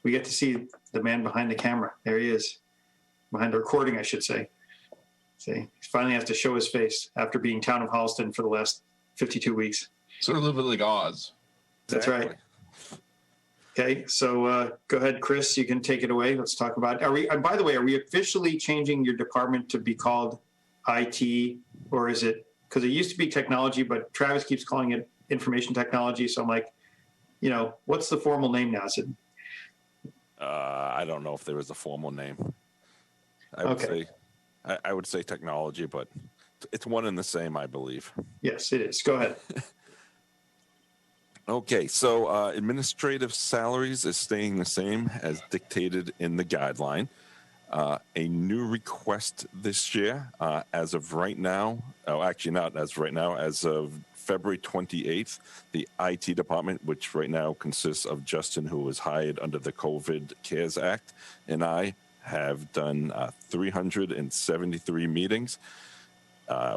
we get to see the man behind the camera. There he is, behind the recording, I should say. See, he finally has to show his face after being town of Holliston for the last 52 weeks. Sort of a little bit like Oz. That's right. Okay, so go ahead, Chris. You can take it away. Let's talk about. Are we? By the way, are we officially changing your department to be called IT, or is it? Because it used to be technology, but Travis keeps calling it information technology. So I'm like, you know, what's the formal name now? Is it? I don't know if there is a formal name. I would say technology, but it's one and the same, I believe. Yes, it is. Go ahead. Okay, so administrative salaries is staying the same as dictated in the guideline. A new request this year, as of right now, actually not as of right now, as of February 28th, the IT department, which right now consists of Justin, who was hired under the COVID CARES Act, and I have done 373 meetings,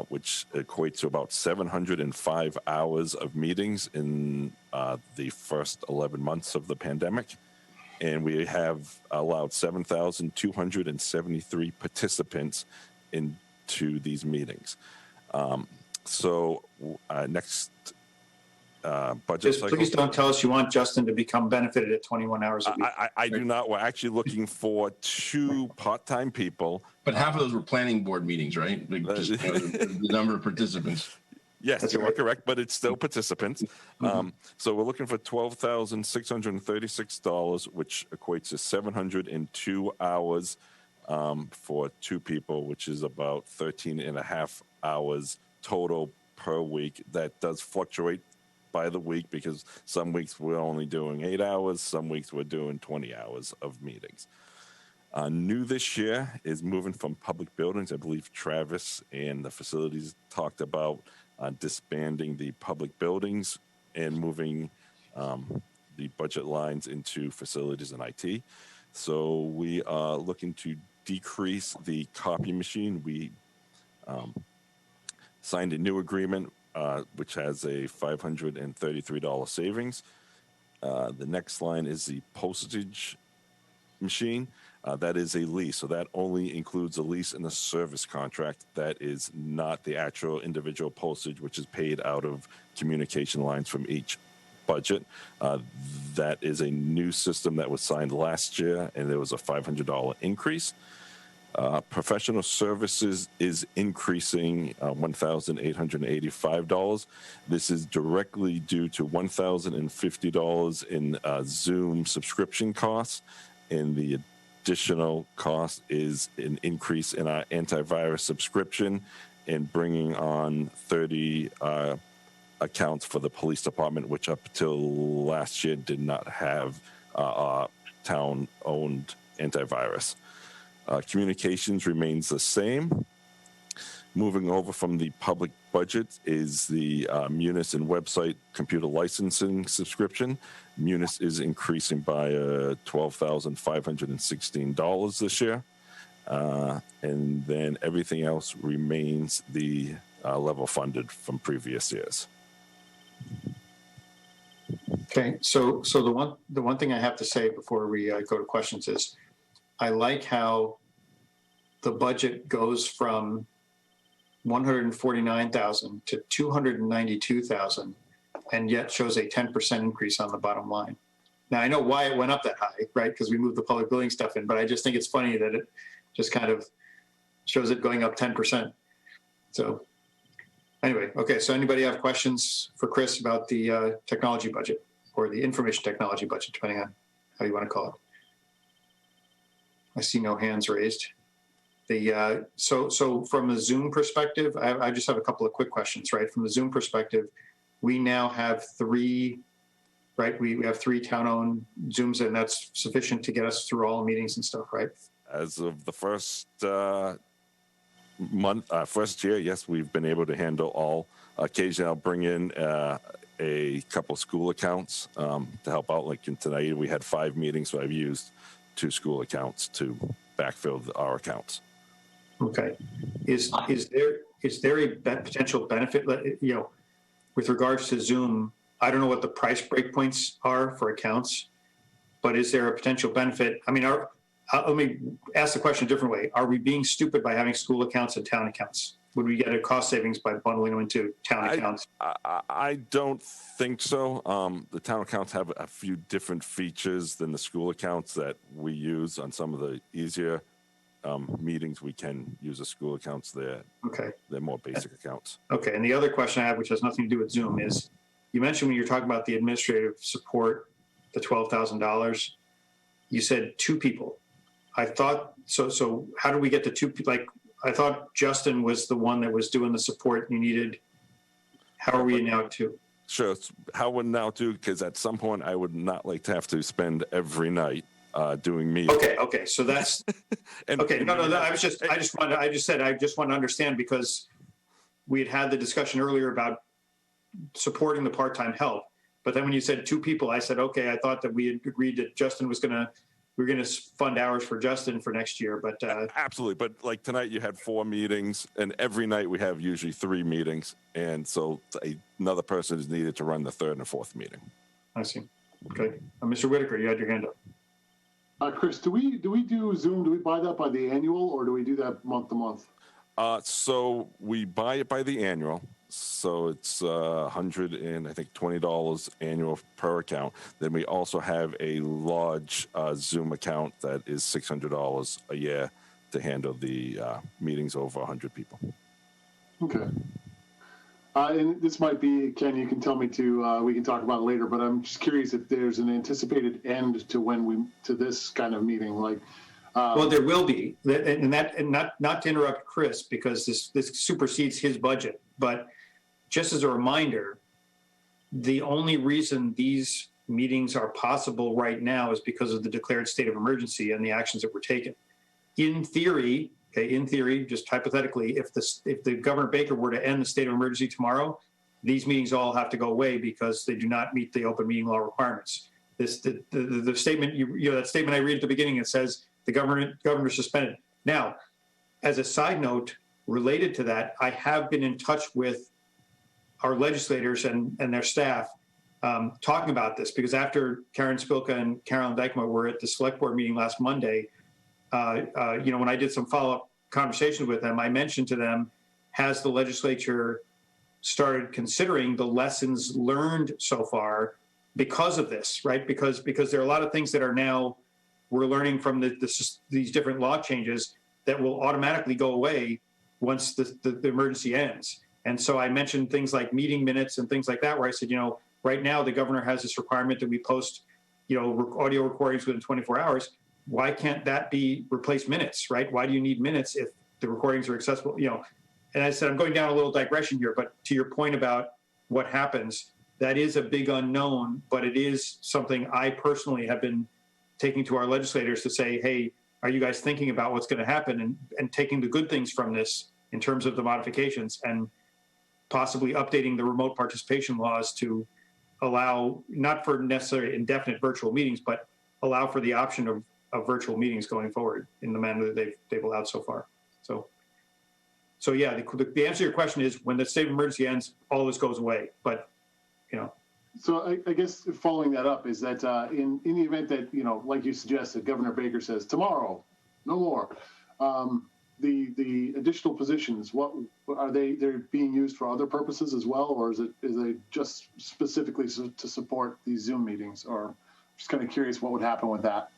which equates to about 705 hours of meetings in the first 11 months of the pandemic. And we have allowed 7,273 participants into these meetings. Next budget cycle. Please don't tell us you want Justin to become benefited at 21 hours a week. I do not. We're actually looking for 2 part-time people. But half of those were planning board meetings, right? Like just, the number of participants. Yes, That's you right. are correct, but it's still participants. So we're looking for $12,636, which equates to 702 hours for 2 people, which is about 13 and a half hours total per week. That does fluctuate by the week because some weeks we're only doing 8 hours, some weeks we're doing 20 hours of meetings. New this year is moving from public buildings. I believe Travis and the facilities talked about disbanding the public buildings and moving the budget lines into facilities and IT. So we are looking to decrease the copy machine. We signed a new agreement which has a $533 savings. The next line is the postage machine. That is a lease, so that only includes a lease and a service contract. That is not the actual individual postage, which is paid out of communication lines from each budget. That is a new system that was signed last year, and there was a $500 increase. Professional services is increasing $1,885. This is directly due to $1,050 in Zoom subscription costs, and the additional cost is an increase in our antivirus subscription and bringing on 30 accounts for the police department, which up till last year did not have town-owned antivirus. Communications remains the same. Moving over from the public budget is the Munis and website computer licensing subscription. Munis is increasing by $12,516 this year. And then everything else remains the level funded from previous years. Okay, so the one thing I have to say before we go to questions is, I like how the budget goes from 149,000 to 292,000, and yet shows a 10% increase on the bottom line. Now I know why it went up that high, right? Because we moved the public building stuff in, but I just think it's funny that it just kind of shows it going up 10%. So anyway, okay. So anybody have questions for Chris about the technology budget or the information technology budget, depending on how you want to call it? I see no hands raised. So from a Zoom perspective, I just have a couple of quick questions, right? From the Zoom perspective, we now have 3, right? We have 3 town-owned Zooms, and that's sufficient to get us through all the meetings and stuff, right? As of the first first year, yes, we've been able to handle all. Occasionally, I'll bring in a couple school accounts to help out. Like tonight, we had 5 meetings, so I've used 2 school accounts to backfill our accounts. Okay. Is there a potential benefit, with regards to Zoom? I don't know what the price breakpoints are for accounts, but is there a potential benefit? I mean, let me ask the question a different way. Are we being stupid by having school accounts and town accounts? Would we get a cost savings by bundling them into town accounts? I don't think so. The town accounts have a few different features than the school accounts that we use on some of the easier meetings. We can use the school accounts there. Okay. They're more basic accounts. Okay. And the other question I have, which has nothing to do with Zoom, is you mentioned when you're talking about the administrative support, the $12,000, you said 2 people. I thought, so how do we get to 2 people? Like, I thought Justin was the one that was doing the support you needed. How are we now 2? Sure. How would now 2? Because at some point I would not like to have to spend every night doing meetings. Okay. So that's okay. No. I just want to understand, because we had the discussion earlier about supporting the part-time help. But then when you said 2 people, I said, okay, I thought that we had agreed that Justin was we're going to fund hours for Justin for next year. But absolutely. But like tonight you had 4 meetings, and every night we have usually 3 meetings. And so another person is needed to run the 3rd and 4th meeting. I see. Okay. Mr. Whitaker, you had your hand up. Chris, do we do Zoom? Do we buy that by the annual, or do we do that month to month? So we buy it by the annual. So it's $120 annual per account. Then we also have a large Zoom account that is $600 a year to handle the meetings over 100 people. Okay. And this might be, Ken, you can tell me we can talk about it later, but I'm just curious if there's an anticipated end to to this kind of meeting, like. Well, there will be, and not to interrupt Chris, because this supersedes his budget, but just as a reminder, the only reason these meetings are possible right now is because of the declared state of emergency and the actions that were taken. In theory, just hypothetically, if the Governor Baker were to end the state of emergency tomorrow, these meetings all have to go away because they do not meet the open meeting law requirements. The statement, that statement I read at the beginning, it says the governor suspended. Now, as a side note related to that, I have been in touch with our legislators and their staff talking about this, because after Karen Spilka and Carolyn Dykema were at the select board meeting last Monday, when I did some follow-up conversations with them, I mentioned to them, has the legislature started considering the lessons learned so far because of this, right? Because there are a lot of things that are now we're learning from these different law changes that will automatically go away once the emergency ends. And so I mentioned things like meeting minutes and things like that, where I said, right now the governor has this requirement that we post, audio recordings within 24 hours. Why can't that be replaced minutes, right? Why do you need minutes if the recordings are accessible? And I said, I'm going down a little digression here, but to your point about what happens, that is a big unknown, but it is something I personally have been taking to our legislators to say, hey, are you guys thinking about what's going to happen and taking the good things from this in terms of the modifications and possibly updating the remote participation laws to allow, not for necessarily indefinite virtual meetings, but allow for the option of virtual meetings going forward in the manner that they've allowed so far. So yeah, the answer to your question is when the state of emergency ends, all this goes away. But, So I guess following that up is that in the event that, like you suggested, Governor Baker says tomorrow, no more, the additional positions, what are they're being used for other purposes as well? Or is it just specifically to support these Zoom meetings? Or just kind of curious what would happen with that.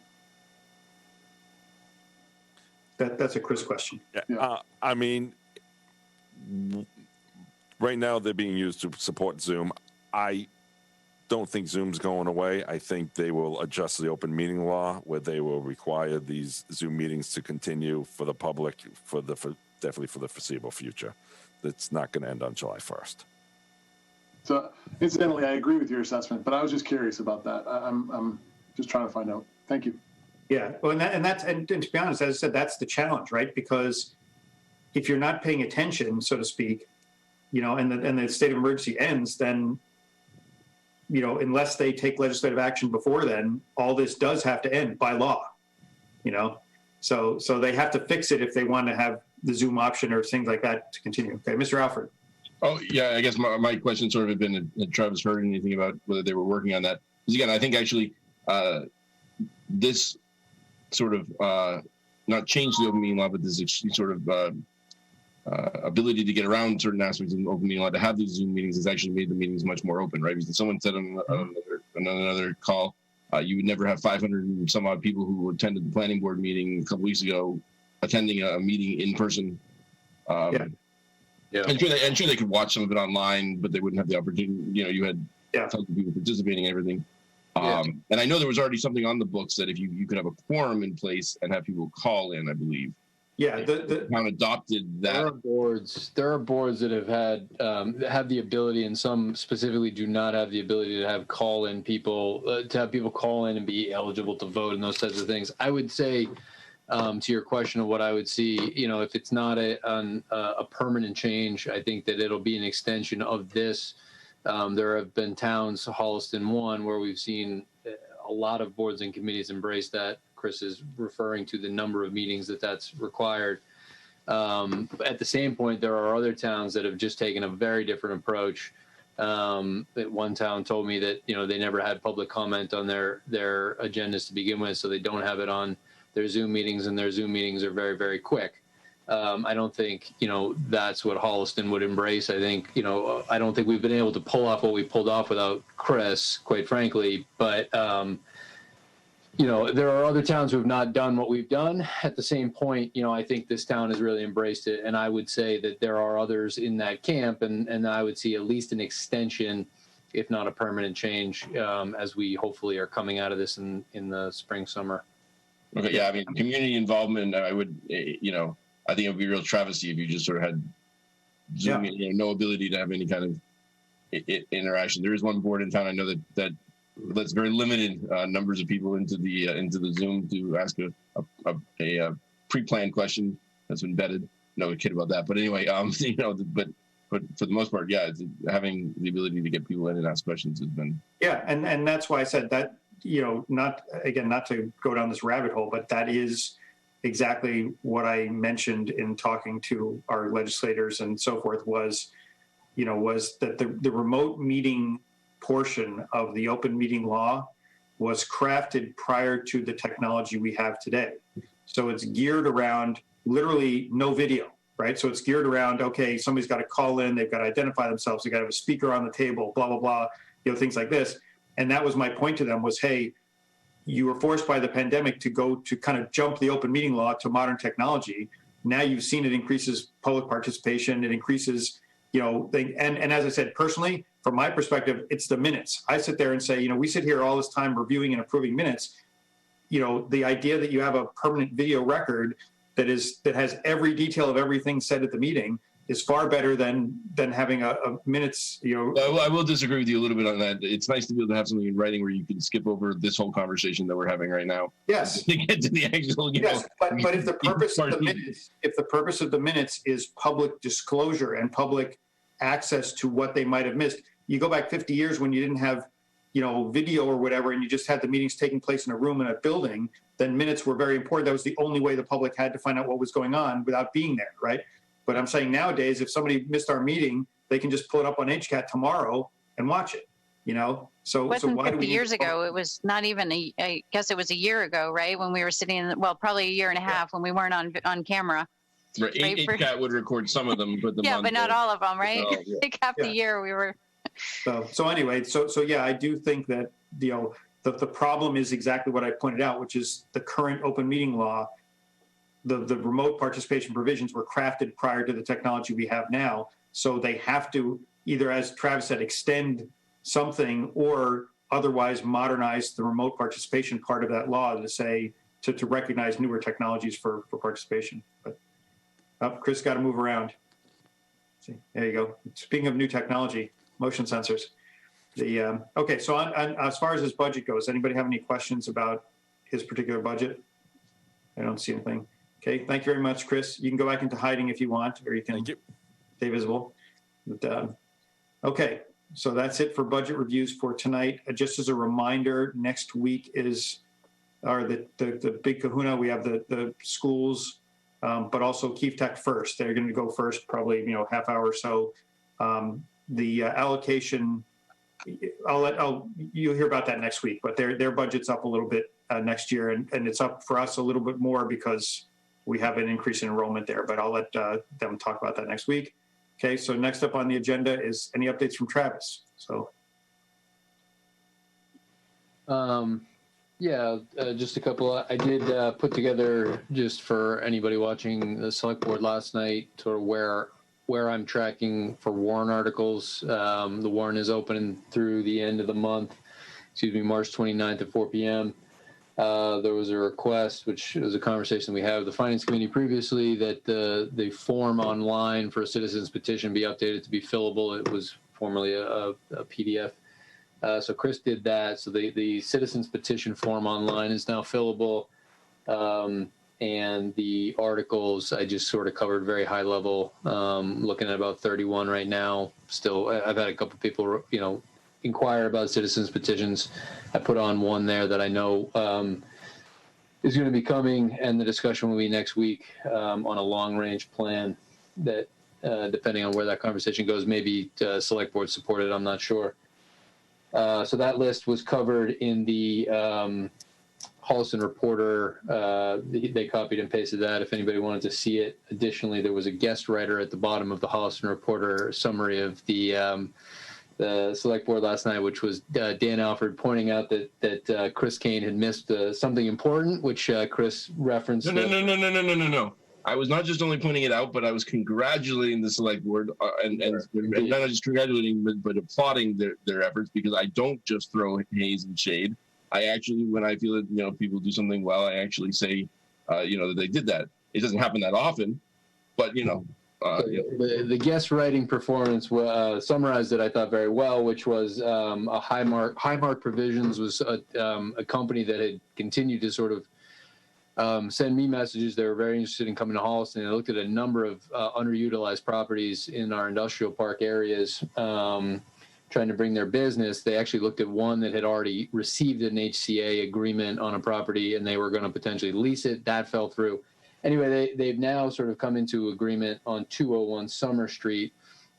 That's a Chris question. Yeah. I mean, right now they're being used to support Zoom. I don't think Zoom's going away. I think they will adjust the open meeting law where they will require these Zoom meetings to continue for the public definitely for the foreseeable future. It's not going to end on July 1st. So incidentally, I agree with your assessment, but I was just curious about that. I'm just trying to find out. Thank you. Yeah, well, and to be honest, as I said, that's the challenge, right? Because if you're not paying attention, so to speak, and the state of emergency ends, then, unless they take legislative action before then, all this does have to end by law, So they have to fix it if they want to have the Zoom option or things like that to continue. Okay, Mr. Alfred. Oh, yeah, I guess my question sort of had been, had Travis heard anything about whether they were working on that? Because again, I think actually this sort of, not change the open meeting law, but this sort of ability to get around certain aspects of the open meeting law to have these Zoom meetings has actually made the meetings much more open, right? Because someone said on another call, you would never have 500 and some odd people who attended the planning board meeting a couple weeks ago attending a meeting in person. Yeah. I'm sure they could watch some of it online, but they wouldn't have the opportunity. You had tons of people participating and everything. And I know there was already something on the books that if you could have a quorum in place and have people call in, I believe. Yeah, the town adopted that. There are boards that have had have the ability, and some specifically do not have the ability to have call-in people, to have people call in and be eligible to vote and those types of things. I would say, to your question of what I would see, if it's not a permanent change, I think that it'll be an extension of this. There have been towns, Holliston one, where we've seen a lot of boards and committees embrace that. Chris is referring to the number of meetings that's required. At the same point, there are other towns that have just taken a very different approach. That one town told me that they never had public comment on their agendas to begin with, so they don't have it on their Zoom meetings, and their Zoom meetings are very, very quick. I don't think that's what Holliston would embrace. I think I don't think we've been able to pull off what we pulled off without Chris, quite frankly. But there are other towns who have not done what we've done. At the same point, I think this town has really embraced it. And I would say that there are others in that camp, and I would see at least an extension, if not a permanent change, as we hopefully are coming out of this in the spring, summer. Okay, yeah, I mean, community involvement, I would, I think it would be a real travesty if you just sort of had Zoom, no ability to have any kind of interaction. There is one board in town I know that's very limited numbers of people into the Zoom to ask a pre-planned question that's been vetted. No kid about that, but anyway, but for the most part, yeah, having the ability to get people in and ask questions has been. Yeah, and that's why I said that. Not to go down this rabbit hole, but that is exactly what I mentioned in talking to our legislators and so forth was that the remote meeting portion of the open meeting law was crafted prior to the technology we have today. So it's geared around literally no video, right? So it's geared around, okay, somebody's got to call in, they've got to identify themselves, they've got to have a speaker on the table, blah, blah, blah, things like this. And that was my point to them was, hey, you were forced by the pandemic to go to kind of jump the open meeting law to modern technology. Now you've seen it increases public participation. It increases, and as I said, personally, from my perspective, it's the minutes. I sit there and say, we sit here all this time reviewing and approving minutes. The idea that you have a permanent video record that has every detail of everything said at the meeting is far better than having a minutes, I will disagree with you a little bit on that. It's nice to be able to have something in writing where you can skip over this whole conversation that we're having right now. Yes. To get to the actual, but if the purpose of the minutes is public disclosure and public access to what they might have missed, you go back 50 years when you didn't have, video or whatever, and you just had the meetings taking place in a room in a building, then minutes were very important. That was the only way the public had to find out what was going on without being there, right? But I'm saying nowadays, if somebody missed our meeting, they can just pull it up on HCAT tomorrow and watch it, So, it wasn't why do 50 we years ago? It was not even I guess it was a year ago, right? When we were sitting probably a year and a half when we weren't on camera. Right. HCAT would record some of them, but but not all of them, right? Oh, yeah. Like half the year we were. So anyway, so yeah, I do think that the problem is exactly what I pointed out, which is the current open meeting law. The remote participation provisions were crafted prior to the technology we have now. So they have to either, as Travis said, extend something or otherwise modernize the remote participation part of that law to say, to recognize newer technologies for participation. But Chris got to move around. See, there you go. Speaking of new technology, motion sensors. Okay, so as far as his budget goes, anybody have any questions about his particular budget? I don't see anything. Okay, thank you very much, Chris. You can go back into hiding if you want, or you can stay visible. But, okay, so that's it for budget reviews for tonight. Just as a reminder, next week is the big kahuna. We have the schools, but also Keefe Tech first. They're going to go first, probably half hour or so. The allocation, you'll hear about that next week. But their budget's up a little bit next year, and it's up for us a little bit more because we have an increase in enrollment there. But I'll let them talk about that next week. Okay, so next up on the agenda is any updates from Travis. So. Yeah, just a couple. I did put together, just for anybody watching the select board last night, sort of where I'm tracking for warrant articles. The warrant is open through the end of the month, March 29th at 4 p.m. There was a request, which was a conversation we had with the Finance Committee previously, that the form online for a citizen's petition be updated to be fillable. It was formerly a PDF. So Chris did that. So the citizen's petition form online is now fillable. And the articles I just sort of covered very high level, looking at about 31 right now. Still, I've had a couple of people, inquire about citizens petitions. I put on one there that I know is going to be coming, and the discussion will be next week on a long range plan that, depending on where that conversation goes, maybe select board supported, I'm not sure. So that list was covered in the Holliston Reporter. They copied and pasted that if anybody wanted to see it. Additionally, there was a guest writer at the bottom of the Holliston Reporter summary of the select board last night, which was Dan Alford pointing out that Chris Kane had missed something important, which Chris referenced. No. I was not just only pointing it out, but I was congratulating the select board and not just congratulating, but applauding their efforts, because I don't just throw haze and shade. I actually, when I feel that, people do something well, I actually say, that they did that. It doesn't happen that often, but, The guest writing performance summarized it, I thought, very well, which was a Highmark Provisions was a company that had continued to sort of send me messages. They were very interested in coming to Holliston. They looked at a number of underutilized properties in our industrial park areas, trying to bring their business. They actually looked at one that had already received an HCA agreement on a property, and they were going to potentially lease it. That fell through. Anyway, they've now sort of come into agreement on 201 Summer Street,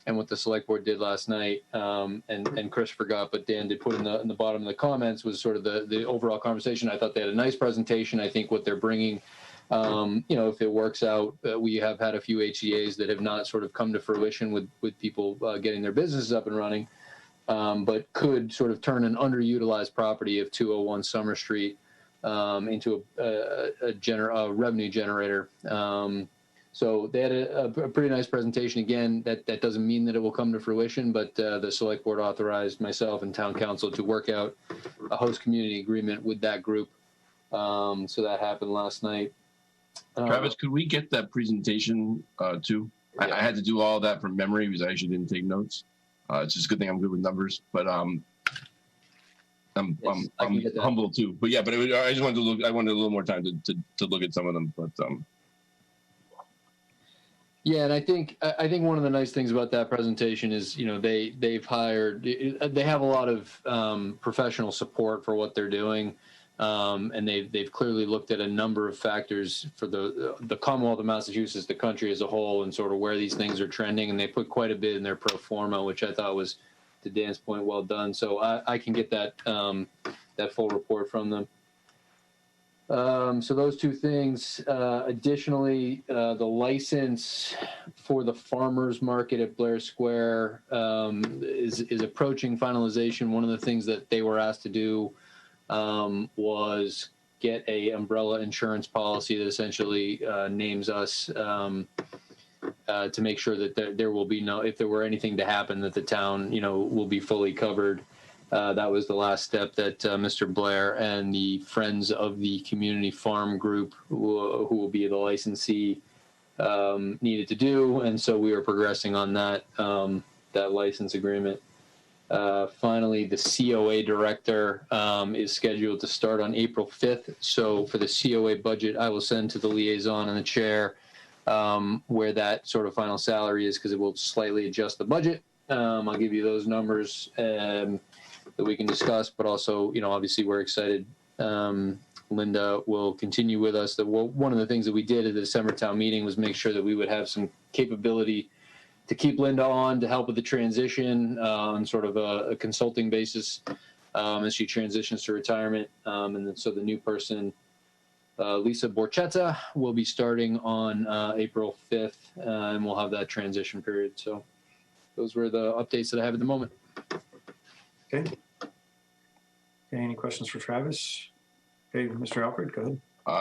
and what the select board did last night, and Chris forgot, but Dan did put in the bottom of the comments, was sort of the overall conversation. I thought they had a nice presentation. I think what they're bringing, if it works out, we have had a few HEAs that have not sort of come to fruition with people getting their businesses up and running, but could sort of turn an underutilized property of 201 Summer Street into a revenue generator. So they had a pretty nice presentation. Again, that doesn't mean that it will come to fruition, but the select board authorized myself and town council to work out a host community agreement with that group. So that happened last night. Travis, could we get that presentation too? Yeah. I had to do all that from memory because I actually didn't take notes. It's just a good thing I'm good with numbers, but I'm humble too. But yeah, but I just wanted to look. I wanted a little more time to look at some of them, but. Yeah, and I think one of the nice things about that presentation is, they've hired, they have a lot of professional support for what they're doing, and they've clearly looked at a number of factors for the Commonwealth of Massachusetts, the country as a whole, and sort of where these things are trending, and they put quite a bit in their pro forma, which I thought was, to Dan's point, well done. So I can get that full report from them. So those two things. Additionally, the license for the farmers market at Blair Square is approaching finalization. One of the things that they were asked to do was get a umbrella insurance policy that essentially names us to make sure that there will be if there were anything to happen, that the town, will be fully covered. That was the last step that Mr. Blair and the Friends of the Community Farm Group, who will be the licensee, needed to do, and so we are progressing on that license agreement. Finally, the COA director is scheduled to start on April 5th. So for the COA budget, I will send to the liaison and the chair where that sort of final salary is, because it will slightly adjust the budget. I'll give you those numbers that we can discuss, but also, obviously we're excited. Linda will continue with us. One of the things that we did at the December town meeting was make sure that we would have some capability to keep Linda on to help with the transition on sort of a consulting basis as she transitions to retirement. And then, so the new person, Lisa Borchetta, will be starting on April 5th, and we'll have that transition period. So those were the updates that I have at the moment. Okay. Any questions for Travis? Okay, Mr. Alfred, go ahead.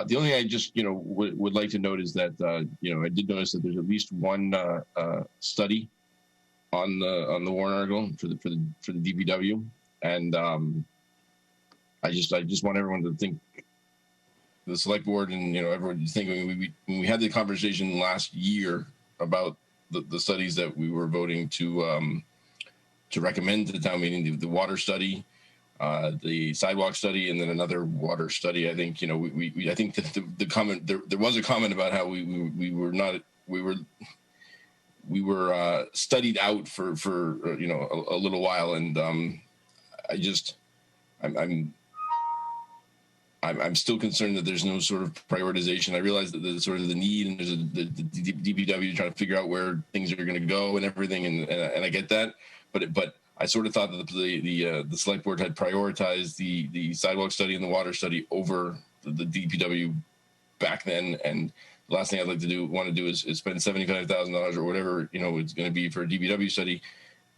The only thing I just, would like to note is that, I did notice that there's at least one study on the warrant article for the DPW, and I just want everyone to think, the select board and everyone to think, when we had the conversation last year about the studies that we were voting to recommend to the town meeting, the water study, the sidewalk study, and then another water study. I think I think that the comment there was a comment about how we were studied out for a little while, and I'm still concerned that there's no sort of prioritization. I realize that there's sort of the need, and there's the DPW trying to figure out where things are going to go and everything, and I get that, but I sort of thought that the select board had prioritized the sidewalk study and the water study over the DPW back then. And the last thing I'd like to want to do is spend $75,000 or whatever it's going to be for a DPW study,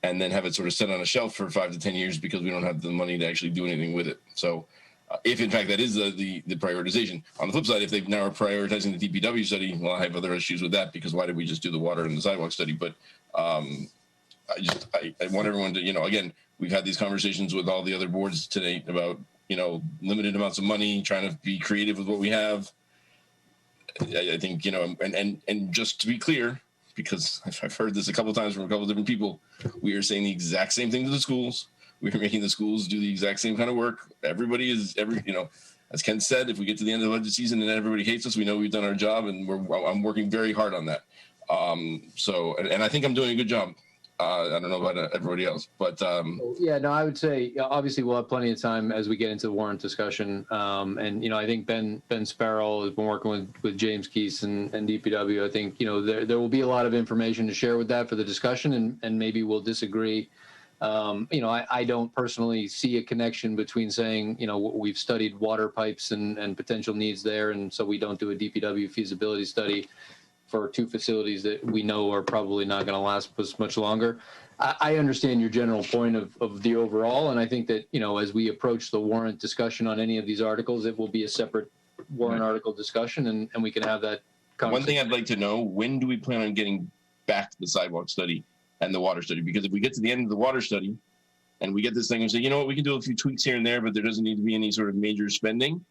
and then have it sort of sit on a shelf for 5 to 10 years because we don't have the money to actually do anything with it. So if in fact that is the prioritization. On the flip side, if they now are prioritizing the DPW study, well, I have other issues with that, because why did we just do the water and the sidewalk study? But I want everyone to, again, we've had these conversations with all the other boards today about, limited amounts of money, trying to be creative with what we have. I think, and just to be clear, because I've heard this a couple of times from a couple of different people, we are saying the exact same thing to the schools. We're making the schools do the exact same kind of work. Everybody is, as Ken said, if we get to the end of the budget season and everybody hates us, we know we've done our job, and I'm working very hard on that. So I think I'm doing a good job. I don't know about everybody else, but yeah, no, I would say obviously we'll have plenty of time as we get into the warrant discussion. And I think Ben Sparrow has been working with James Keese and DPW. I think there will be a lot of information to share with that for the discussion, and maybe we'll disagree. I don't personally see a connection between saying we've studied water pipes and potential needs there, and so we don't do a DPW feasibility study for 2 facilities that we know are probably not going to last us much longer. I understand your general point of the overall, and I think that, as we approach the warrant discussion on any of these articles, it will be a separate warrant article discussion, and we can have that conversation. One thing I'd like to know, when do we plan on getting back to the sidewalk study and the water study? Because if we get to the end of the water study and we get this thing and say, we can do a few tweaks here and there, but there doesn't need to be any sort of major spending,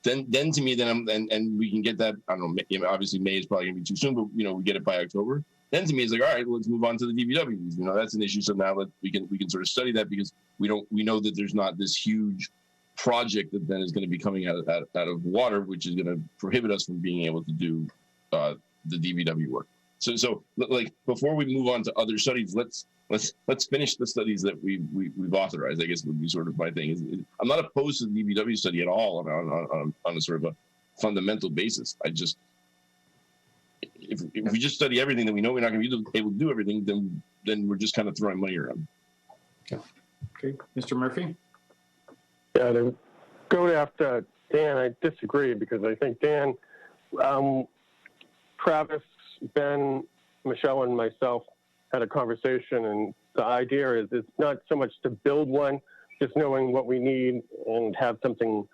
then to me, and we can get that, I don't know, obviously May is probably gonna be too soon, but we get it by October. Then to me, it's like, all right, let's move on to the DPW. That's an issue. So now we can sort of study that, because we know that there's not this huge project that then is going to be coming out of water, which is going to prohibit us from being able to do the DPW work. So like, before we move on to other studies, let's finish the studies that we've authorized, I guess would be sort of my thing. I'm not opposed to the DPW study at all on a sort of a fundamental basis. I just, if we just study everything that we know we're not going to be able to do everything, then we're just kind of throwing money around. Okay, Mr. Murphy? Yeah, to go after Dan, I disagree, because I think Dan, Travis, Ben, Michelle, and myself had a conversation, and the idea is it's not so much to build one, just knowing what we need and have something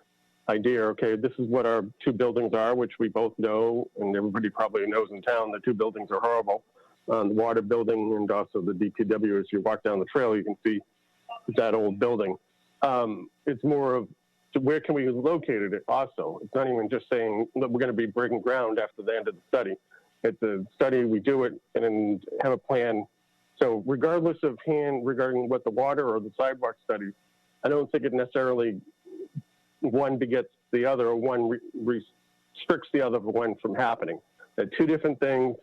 idea. Okay, this is what our 2 buildings are, which we both know, and everybody probably knows in town. The 2 buildings are horrible. The water building and also the DPW. As you walk down the trail, you can see that old building. It's more of where can we locate it also. It's not even just saying that we're going to be breaking ground after the end of the study. It's a study, we do it, and then have a plan So regardless of regarding what the water or the sidewalk study, I don't think it necessarily one begets the other or one restricts the other one from happening. They're two different things.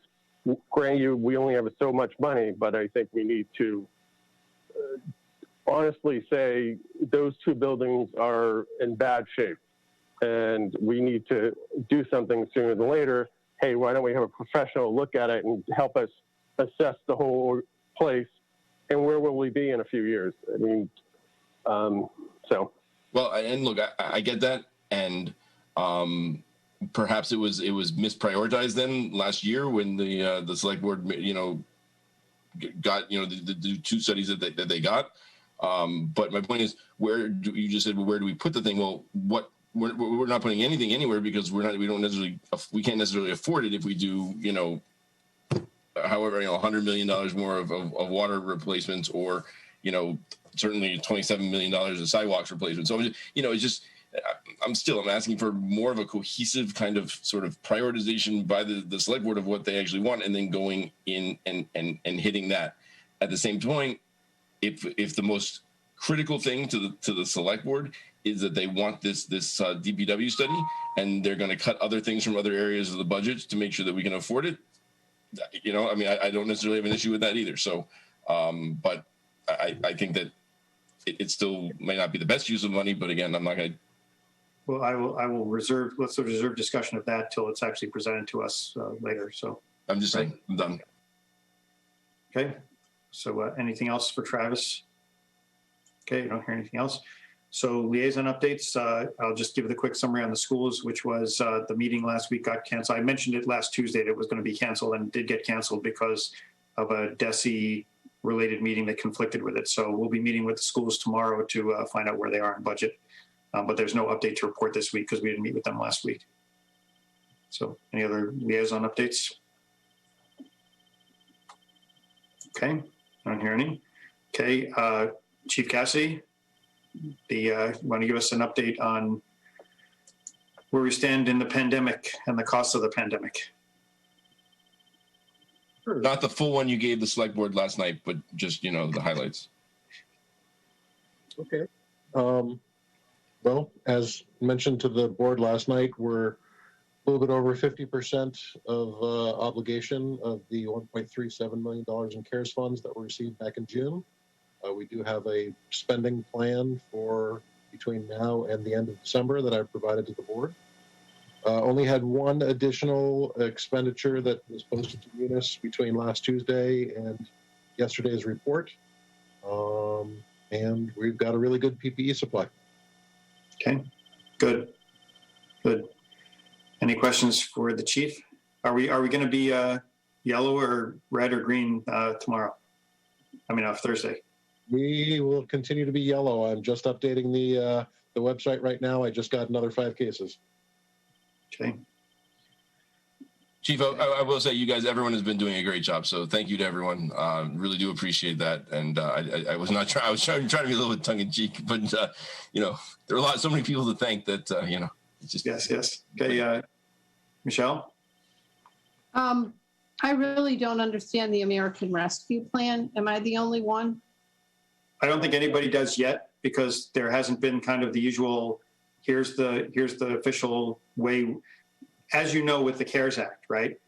Granted, we only have so much money, but I think we need to honestly say those two buildings are in bad shape and we need to do something sooner than later. Hey, why don't we have a professional look at it and help us assess the whole place and where will we be in a few years? I mean, so. Well, and look, I get that. And perhaps it was misprioritized then last year when the select board, got, the two studies that they got. But my point is, where do we put the thing? Well, we're not putting anything anywhere because we can't necessarily afford it if we do, however, $100 million more of water replacements or, certainly $27 million of sidewalks replacement. So, it's just, I'm asking for more of a cohesive kind of sort of prioritization by the select board of what they actually want, and then going in and hitting that. At the same point, if the most critical thing to the select board is that they want this DPW study, and they're going to cut other things from other areas of the budget to make sure that we can afford it, I don't necessarily have an issue with that either. So, but I think that it still may not be the best use of money, but again, I'm not going to. Well, I will reserve. Let's reserve discussion of that till it's actually presented to us later. So I'm just saying, I'm done. Okay. So anything else for Travis? Okay, I don't hear anything else. So liaison updates. I'll just give the quick summary on the schools, which was the meeting last week got canceled. I mentioned it last Tuesday that it was going to be canceled, and it did get canceled because of a DESE related meeting that conflicted with it. So we'll be meeting with the schools tomorrow to find out where they are in budget. But there's no update to report this week because we didn't meet with them last week. So any other liaison updates? Okay, I don't hear any. Okay, Chief Cassidy, want to give us an update on where we stand in the pandemic and the cost of the pandemic? Not the full one you gave the select board last night, but just, the highlights. Okay. Well, as mentioned to the board last night, we're a little bit over 50% of obligation of the $1.37 million in CARES funds that were received back in June. We do have a spending plan for between now and the end of December that I've provided to the board. Only had one additional expenditure that was posted to Munis between last Tuesday and yesterday's report. And we've got a really good PPE supply. Okay, good. Any questions for the chief? Are we going to be yellow or red or green tomorrow? Thursday. We will continue to be yellow. I'm just updating the website right now. I just got another 5 cases. Okay. Chief, I will say, you guys, everyone has been doing a great job. So thank you to everyone. Really do appreciate that. And I was not trying. I was trying to be a little bit tongue in cheek, but there are so many people to thank that it's just yes. Okay, Michelle. I really don't understand the American Rescue Plan. Am I the only one? I don't think anybody does yet because there hasn't been kind of the usual. Here's the official way. As you know, with the CARES Act, right?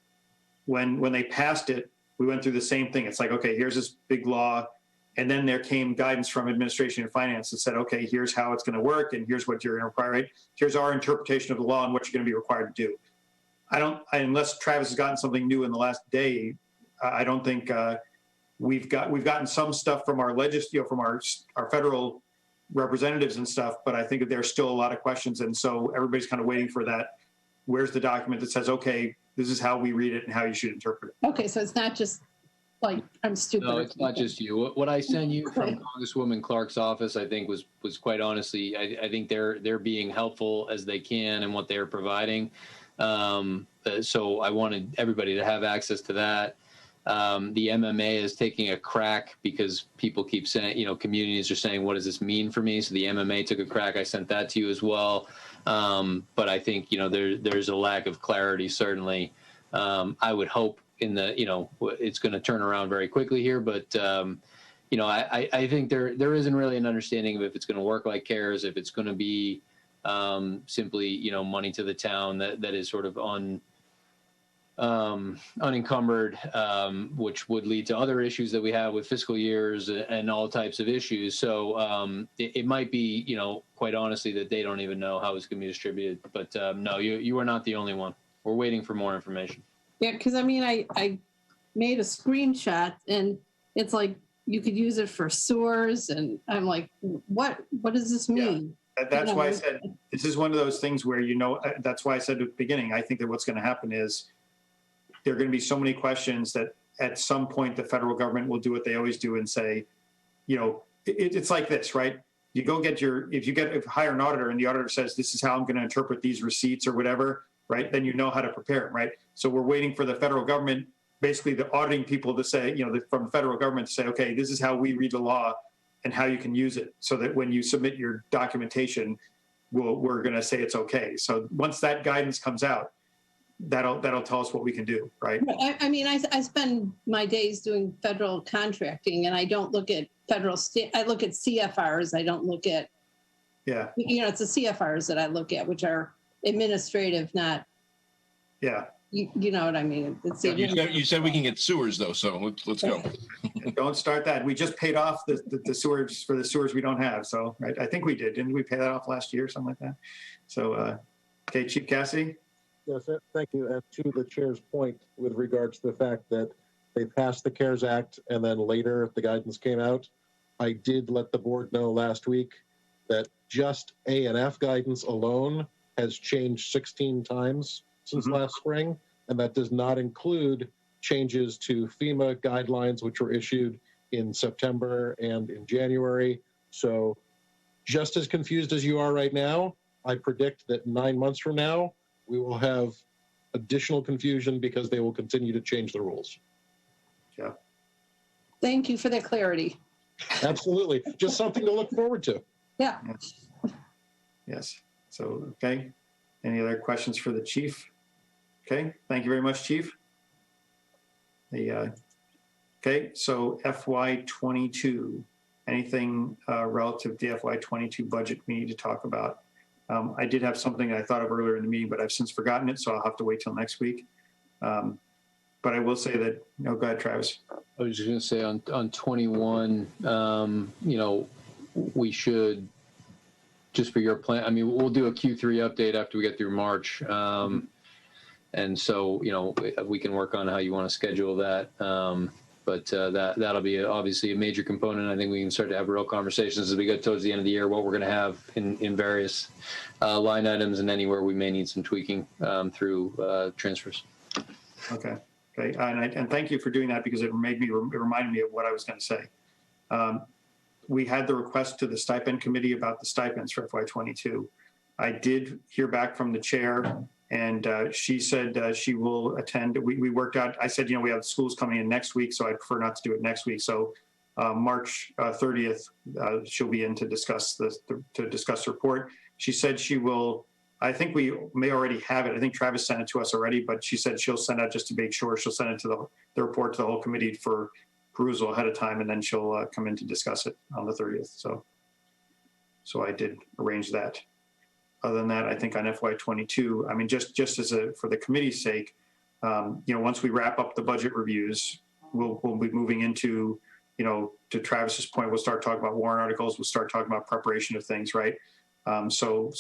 When they passed it, we went through the same thing. It's like, okay, here's this big law. And then there came guidance from administration and finance that said, okay, here's how it's going to work. And here's what you're going to require, right? Here's our interpretation of the law and what you're going to be required to do. Unless Travis has gotten something new in the last day, I don't think we've gotten some stuff from our from our federal representatives and stuff, but I think that there's still a lot of questions. And so everybody's kind of waiting for that. Where's the document that says, okay, this is how we read it and how you should interpret it? Okay, so it's not just like I'm stupid. No, it's not just you. What I sent you from Congresswoman Clark's office, I think was quite honestly, I think they're being helpful as they can in what they're providing. So I wanted everybody to have access to that. The MMA is taking a crack because people keep saying, communities are saying, what does this mean for me? So the MMA took a crack. I sent that to you as well. But I think, there's a lack of clarity, certainly. I would hope in the, it's going to turn around very quickly here, but I think there isn't really an understanding of if it's going to work like CARES, if it's going to be simply, money to the town that is sort of unencumbered, which would lead to other issues that we have with fiscal years and all types of issues. So it might be, quite honestly, that they don't even know how it's going to be distributed. But no, you are not the only one. We're waiting for more information. Yeah, because I mean, I made a screenshot and it's like you could use it for sewers, and I'm like, what does this mean? Yeah. That's why I said this is one of those things where, that's why I said at the beginning, I think that what's going to happen is there are going to be so many questions that at some point the federal government will do what they always do and say, it's like this, right? You go get if you hire an auditor and the auditor says, this is how I'm going to interpret these receipts or whatever, right? Then you know how to prepare it, right? So we're waiting for the federal government, basically the auditing people to say, from the federal government to say, okay, this is how we read the law and how you can use it, so that when you submit your documentation, we're going to say it's okay. So once that guidance comes out, that'll tell us what we can do, right? I mean, I spend my days doing federal contracting, and I don't look at I look at CFRs. I don't look at, it's the CFRs that I look at, which are administrative, not. Yeah. You know what I mean? It's you said we can get sewers though, so let's go. Don't start that. We just paid off the sewers for the sewers we don't have. So right? I think we did. Didn't we pay that off last year or something like that? So, okay, Chief Cassidy. Yes, thank you. And to the chair's point with regards to the fact that they passed the CARES Act and then later the guidance came out, I did let the board know last week that just A and F guidance alone has changed 16 times since last spring, and that does not include changes to FEMA guidelines, which were issued in September and in January. So just as confused as you are right now, I predict that 9 months from now, we will have additional confusion because they will continue to change the rules. Yeah. Thank you for that clarity. Absolutely. Just something to look forward to. Yeah. Yes. So, okay. Any other questions for the chief? Okay. Thank you very much, Chief. Okay. So FY22, anything relative to the FY22 budget we need to talk about? I did have something I thought of earlier in the meeting, but I've since forgotten it, so I'll have to wait till next week. But I will say that, go ahead, Travis. I was just going to say on 21, we should, just for your plan, I mean, we'll do a Q3 update after we get through March. And so, we can work on how you want to schedule that. But that'll be obviously a major component. I think we can start to have real conversations as we get towards the end of the year, what we're going to have in various line items and anywhere we may need some tweaking through transfers. Okay. Okay. And thank you for doing that, because it reminded me of what I was going to say. We had the request to the stipend committee about the stipends for FY22. I did hear back from the chair, and she said she will attend. We worked out, I said, we have schools coming in next week, so I'd prefer not to do it next week. So March 30th, she'll be in to discuss the report. She said she will, I think we may already have it. I think Travis sent it to us already, but she said she'll send out, just to make sure, she'll send it to the report to the whole committee for perusal ahead of time, and then she'll come in to discuss it on the 30th. So I did arrange that. Other than that, I think on FY22, I mean, just for the committee's sake, once we wrap up the budget reviews, we'll be moving into, to Travis's point, we'll start talking about warrant articles. We'll start talking about preparation of things, right? So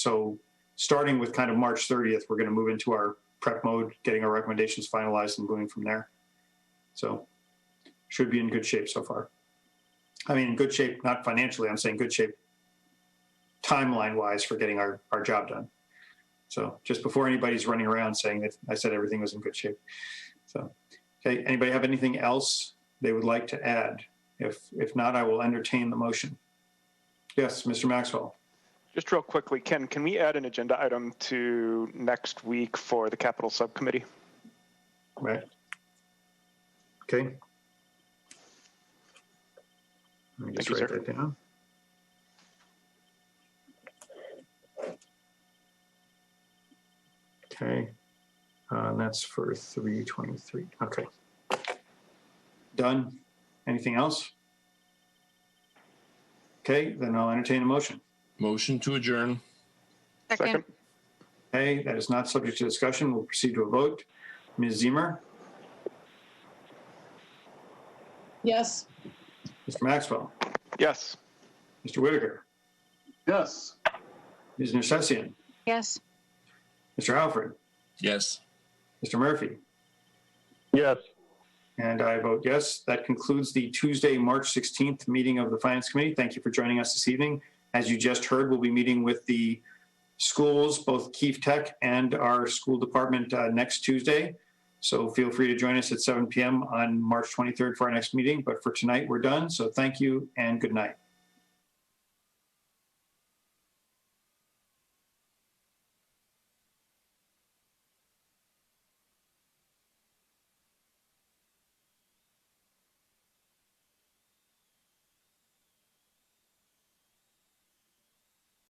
starting with kind of March 30th, we're going to move into our prep mode, getting our recommendations finalized and moving from there. So should be in good shape so far. I mean, in good shape, not financially, I'm saying good shape timeline wise for getting our job done. So just before anybody's running around saying that I said everything was in good shape. So, okay, anybody have anything else they would like to add? If not, I will entertain the motion. Yes, Mr. Maxwell. Just real quickly, Ken, can we add an agenda item to next week for the capital subcommittee? Right. Okay. Let me just write that down. Okay, and that's for 3/23. Okay, Done. Anything else? Okay, then I'll entertain a motion. Motion to adjourn. Second. Okay, that is not subject to discussion. We'll proceed to a vote. Ms. Ziemer, Yes. Mr. Maxwell, Yes. Mr. Whitaker, Yes. Ms. Nersessian, Yes. Mr. Alfred, Yes. Mr. Murphy, Yes. and I vote yes. That concludes the Tuesday, March 16th meeting of the Finance Committee. Thank you for joining us this evening. As you just heard, we'll be meeting with the schools, both Keefe Tech and our school department next Tuesday. So feel free to join us at 7 p.m. on March 23rd for our next meeting. But for tonight, we're done. So thank you and good night.